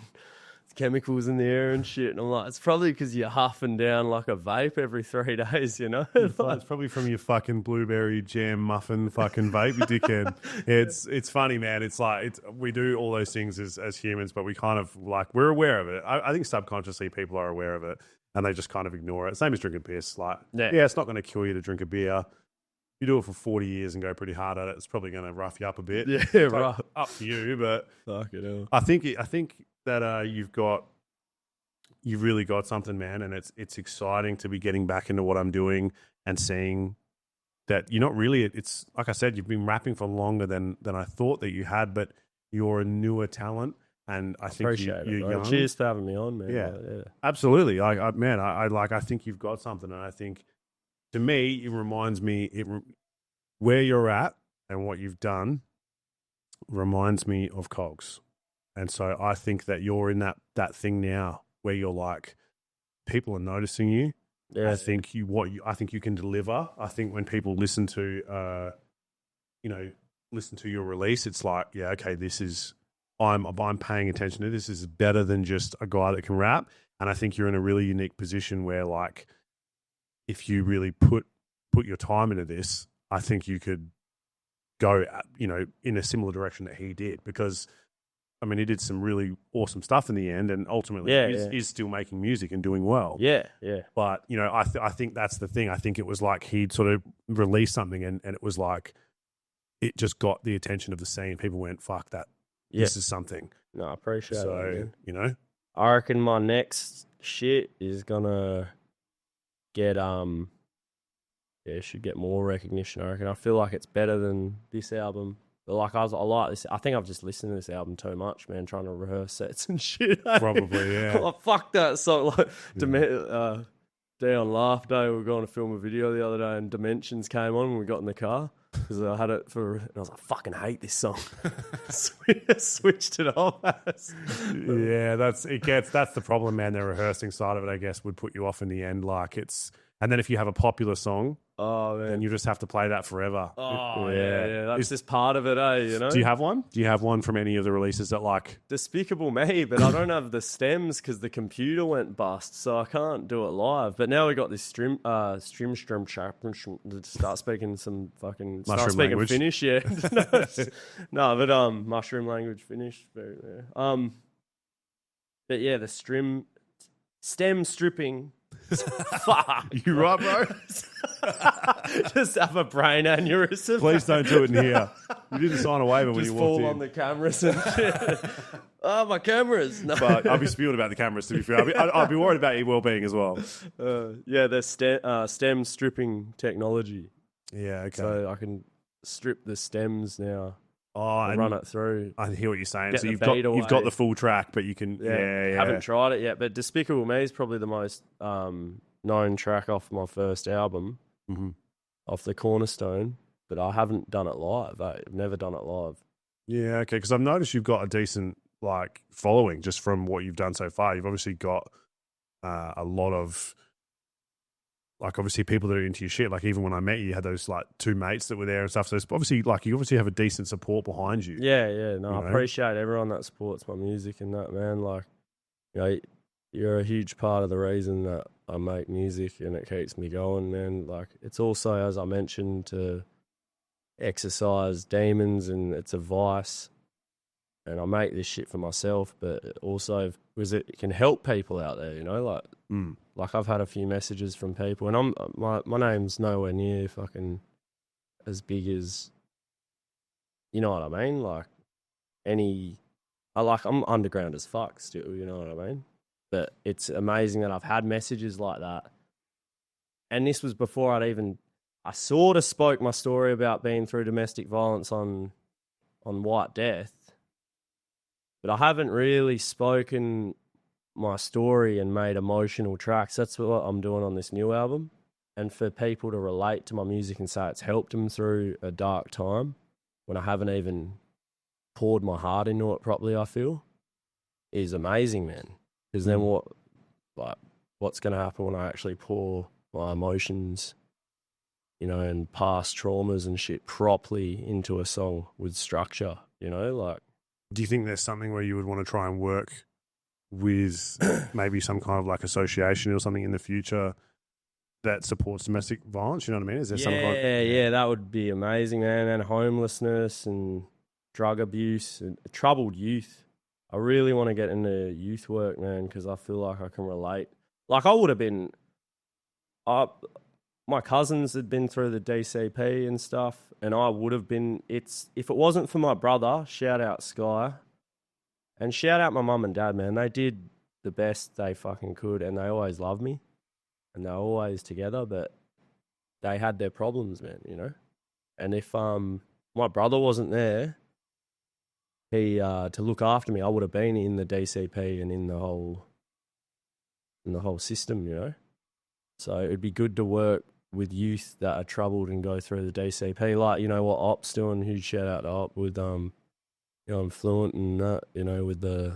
chemicals in the air and shit. And I'm like, it's probably because you're huffing down like a vape every 3 days, you know? It's probably from your fucking blueberry jam muffin fucking vape, you dickhead. It's funny, man. It's like we do all those things as humans, but we kind of like, we're aware of it. I think subconsciously people are aware of it and they just kind of ignore it. Same as drinking piss. Like, it's not going to kill you to drink a beer. You do it for 40 years and go pretty hard at it, it's probably going to rough you up a bit. Yeah, right. Up to you, but fuck it hell. I think that you've really got something, man, and it's exciting to be getting back into what I'm doing and seeing that you're not really. It's like I said, you've been rapping for longer than I thought that you had, but you're a newer talent, And I think Appreciate you're it, bro. young. Cheers for having me on, man. Yeah. Like, Absolutely. I think you've got something, and I think to me it reminds me where you're at and what you've done reminds me of Cogs, and so I think that you're in that thing now where you're like people are noticing you. Yeah. I think I think you can deliver. I think when people listen to your release, it's like, yeah, okay, this is. I'm paying attention to this. This is better than just a guy that can rap. And I think you're in a really unique position where, like, if you really put your time into this, I think you could go, in a similar direction that he did. Because, I mean, he did some really awesome stuff in the end, and ultimately is still making music and doing well. Yeah, yeah. But I think that's the thing. I think it was like he'd sort of released something, and it was like it just got the attention of the scene. People went, "Fuck that." Yeah. This is something. No, I appreciate it, man. I reckon my next shit is gonna get it should get more recognition. I reckon. I feel like it's better than this album. But like I like this. I think I've just listened to this album too much, man. Trying to rehearse sets and shit. Probably, yeah. Like, fuck that song. Like Day on Laugh Day, we were going to film a video the other day, and Dimensions came on when we got in the car. Because I had it and I was like, I fucking hate this song. Switched it off. Yeah, that's the problem, man. The rehearsing side of it, I guess, would put you off in the end. Like and then if you have a popular song, then you just have to play that forever. Oh, yeah. That's just part of it, Do you have one? Do you have one from any of the releases that like... Despicable Me, but I don't have the stems because the computer went bust, so I can't do it live. But now we got this stream chap to start speaking some fucking... Mushroom language. Finnish, yeah. No, mushroom language Finnish. But yeah, the stem stripping... Fuck. You right, bro? Just have a brain aneurysm. Please don't do it in here. You didn't sign a waiver when you walked in. Just fall on the cameras and shit. Oh, my cameras. No. But I'll be spewing about the cameras, to be fair. I'll be worried about your well-being as well. Yeah, the stem stripping technology. Yeah, okay. So I can strip the stems now. And run it through. I hear what you're saying. Get So the you've got the full track, but you can... Yeah. Haven't tried it yet, but Despicable Me is probably the most known track off my first album, off the Cornerstone, but I haven't done it live. I've never done it live. Yeah, okay, because I've noticed you've got a decent following just from what you've done so far. You've obviously got a lot of... obviously people that are into your shit. Like, even when I met you, you had those, two mates that were there and stuff. So it's obviously, you obviously have a decent support behind you. Yeah. No, I appreciate everyone that supports my music and that, man. You're a huge part of the reason that I make music and it keeps me going, man. It's also, as I mentioned, to exercise demons, and it's a vice. And I make this shit for myself, but also because it can help people out there, I've had a few messages from people, and my name's nowhere near fucking as big as, you know what I mean? I'm underground as fuck still, you know what I mean? But it's amazing that I've had messages like that. And this was before I sort of spoke my story about being through domestic violence on White Death, but I haven't really spoken my story and made emotional tracks. That's what I'm doing on this new album. And for people to relate to my music and say it's helped them through a dark time when I haven't even poured my heart into it properly, I feel, is amazing, man. Because then what's going to happen when I actually pour my emotions, and past traumas and shit properly into a song with structure, Do you think there's something where you would want to try and work with maybe some kind of association or something in the future that supports domestic violence? You know what I mean? Is there some kind of... Yeah, that would be amazing, man. And homelessness and drug abuse and troubled youth. I really want to get into youth work, man, because I feel like I can relate. I would have been... my cousins had been through the DCP and stuff, and I would have been... If it wasn't for my brother, shout out Sky, and shout out my mum and dad, man. They did the best they fucking could, and they always loved me, and they're always together, but they had their problems, man, And if my brother wasn't there, to look after me, I would have been in the DCP and in the whole system, you know. So it'd be good to work with youth that are troubled and go through the DCP, like, you know, what Op's doing. Huge shout out to Op with you know, I'm fluent and that, you know, with the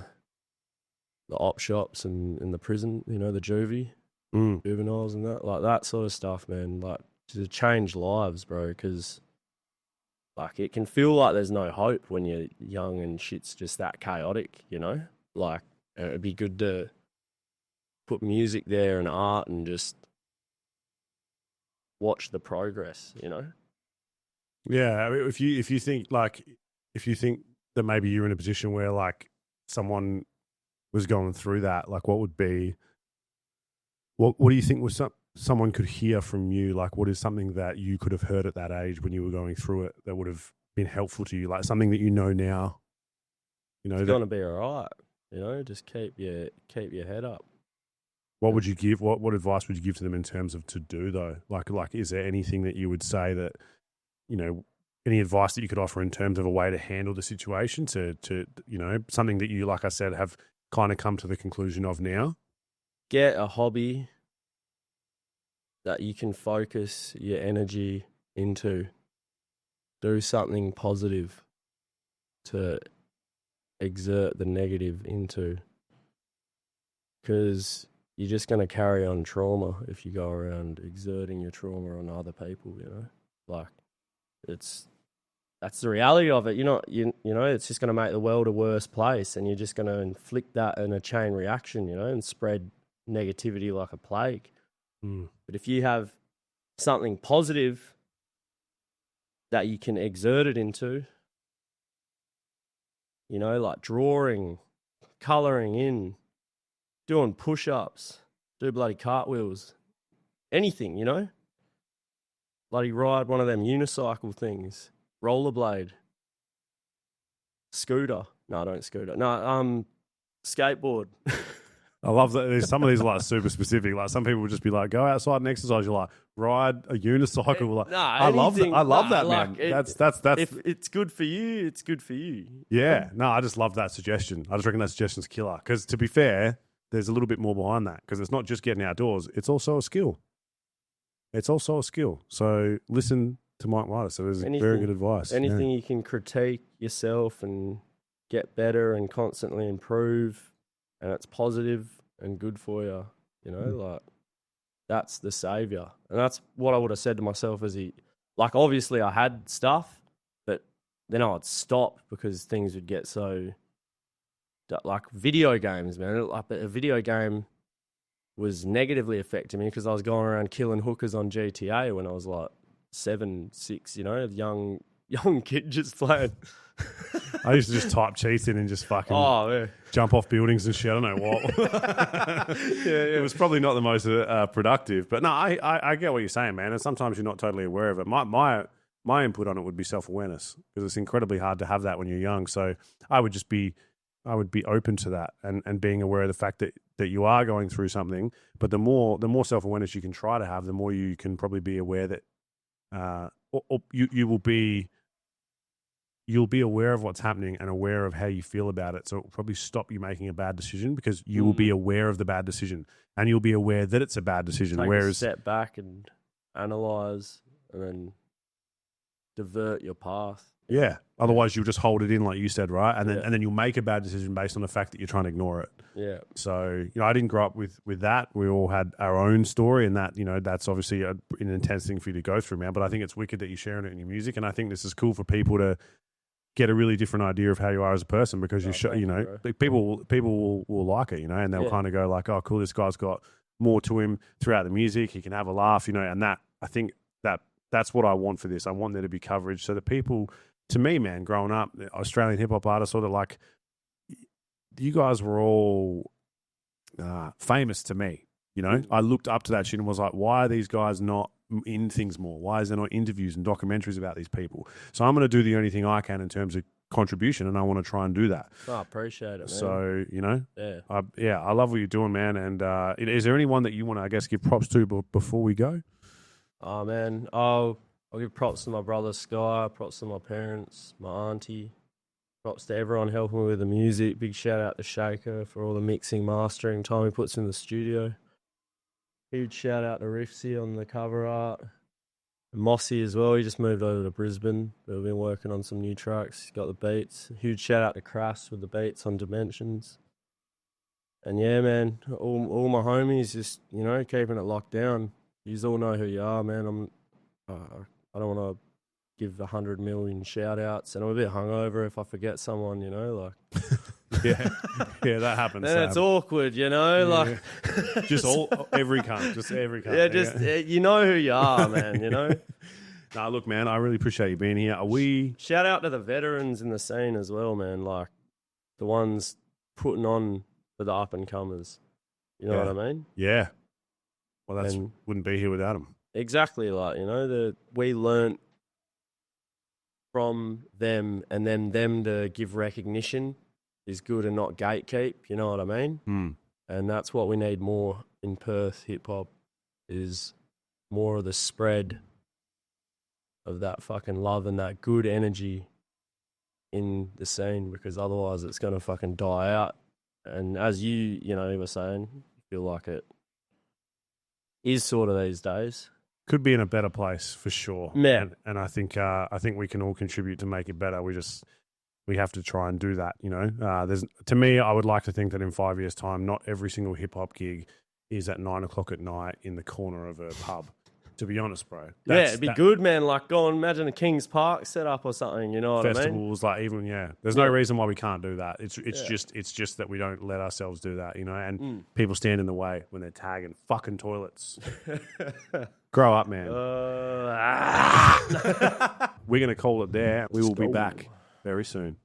op shops and the prison, you know, the juveniles and that, like that sort of stuff, man. Like, to change lives, bro, because like it can feel like there's no hope when you're young and shit's just that chaotic, you know. Like, it'd be good to put music there and art and just watch the progress, you know. Yeah, I mean, if you think that maybe you're in a position where like someone was going through that, like what do you think was someone could hear from you? Like, what is something that you could have heard at that age when you were going through it that would have been helpful to you? Like something that you know now, you know, it's gonna be all right, you know. Just keep your head up. What would you give? What advice would you give to them in terms of to do though? Like, is there anything that you would say that, you know, any advice that you could offer in terms of a way to handle the situation to you know, something that you, like I said, have kind of come to the conclusion of now? Get a hobby that you can focus your energy into. Do something positive to exert the negative into, because you're just going to carry on trauma if you go around exerting your trauma on other people, you know? Like, that's the reality of it. You know, it's just going to make the world a worse place, and you're just going to inflict that in a chain reaction, you know, and spread negativity like a plague. But if you have something positive that you can exert it into, you know, like drawing, colouring in, doing push-ups, do bloody cartwheels, anything, you know? Bloody ride one of them unicycle things, rollerblade, scooter. No, don't scooter. No, skateboard. I love that. There's some of these like super specific. Like some people would just be like, go outside and exercise. You're like, ride a unicycle. Like, I love that, man. That's if it's good for you, it's good for you. Yeah. No, I just love that suggestion. I just reckon that suggestion's killer. Because to be fair, there's a little bit more behind that. Because it's not just getting outdoors. It's also a skill. So listen to Mic Midas. So there's very good advice. Anything you can critique yourself and get better and constantly improve, and it's positive and good for you, you know, like that's the savior. And that's what I would have said to myself like obviously I had stuff, but then I would stop because things would get so, like video games, man. Like a video game was negatively affecting me because I was going around killing hookers on GTA when I was like 7, 6, you know, young kid just playing. I used to just type cheats in and just fucking jump off buildings and shit. I don't know what. It was probably not the most productive. But no, I get what you're saying, man. And sometimes you're not totally aware of it. My input on it would be self-awareness, because it's incredibly hard to have that when you're young. So I would be open to that and being aware of the fact that you are going through something. But the more self-awareness you can try to have, the more you can probably be aware that you'll be aware of what's happening and aware of how you feel about it. So it'll probably stop you making a bad decision, because you will be aware of the bad decision and you'll be aware that it's a bad decision. Take a step back and analyze and then divert your path. Yeah. Otherwise, you'll just hold it in, like you said, right? And then you'll make a bad decision based on the fact that you're trying to ignore it. Yeah. So, you know, I didn't grow up with that. We all had our own story, and that, you know, that's obviously an intense thing for you to go through, man. But I think it's wicked that you're sharing it in your music, and I think this is cool for people to get a really different idea of how you are as a person, because people will like it, you know, and they'll kind of go like, oh, cool, this guy's got more to him throughout the music. He can have a laugh, you know, and that, I think that's what I want for this. I want there to be coverage so that people, to me, man, growing up, Australian hip hop artists, sort of like, you guys were all famous to me, you know. I looked up to that shit and was like, why are these guys not in things more? Why is there not interviews and documentaries about these people? So I'm going to do the only thing I can in terms of contribution, and I want to try and do that. I appreciate it, man. So, you know, I love what you're doing, man. And is there anyone that you want to, I guess, give props to before we go? Oh, man, I'll give props to my brother Sky, props to my parents, my auntie, Props to everyone helping with the music. Big shout out to Shaker for all the mixing, mastering time he puts in the studio. Huge shout out to Riffsy on the cover art. And Mossy as well. He just moved over to Brisbane. We've been working on some new tracks. He's got the beats. Huge shout out to Crass with the beats on Dimensions. And yeah, man, all my homies just, you know, keeping it locked down. You all know who you are, man. I don't want to give 100 million shout outs, and I'm a bit hungover if I forget someone, you know, like. Yeah, that happens. Then it's awkward, you know, like. Just every cunt. Yeah, just you know who you are, man. You know. Nah, look, man, I really appreciate you being here. Shout out to the veterans in the scene as well, man. Like the ones putting on for the up and comers. You know what I mean? Yeah. Well, wouldn't be here without them. Exactly, like, you know, we learnt from them, and then them to give recognition is good and not gatekeep. You know what I mean? Mm. And that's what we need more in Perth hip hop, is more of the spread of that fucking love and that good energy in the scene, because otherwise it's going to fucking die out. And as you were saying, you feel like it is sort of these days. Could be in a better place for sure. Yeah. And I think we can all contribute to make it better. We have to try and do that, you know. To me, I would like to think that in 5 years' time, not every single hip hop gig is at 9 o'clock at night in the corner of a pub. To be honest, bro. It'd be good, man. Like, go and imagine a King's Park setup or something. You know what I mean? Festivals, like even There's no reason why we can't do that. It's just that we don't let ourselves do that, you know. And people stand in the way when they're tagging fucking toilets. Grow up, man. We're gonna call it there. We will be back very soon.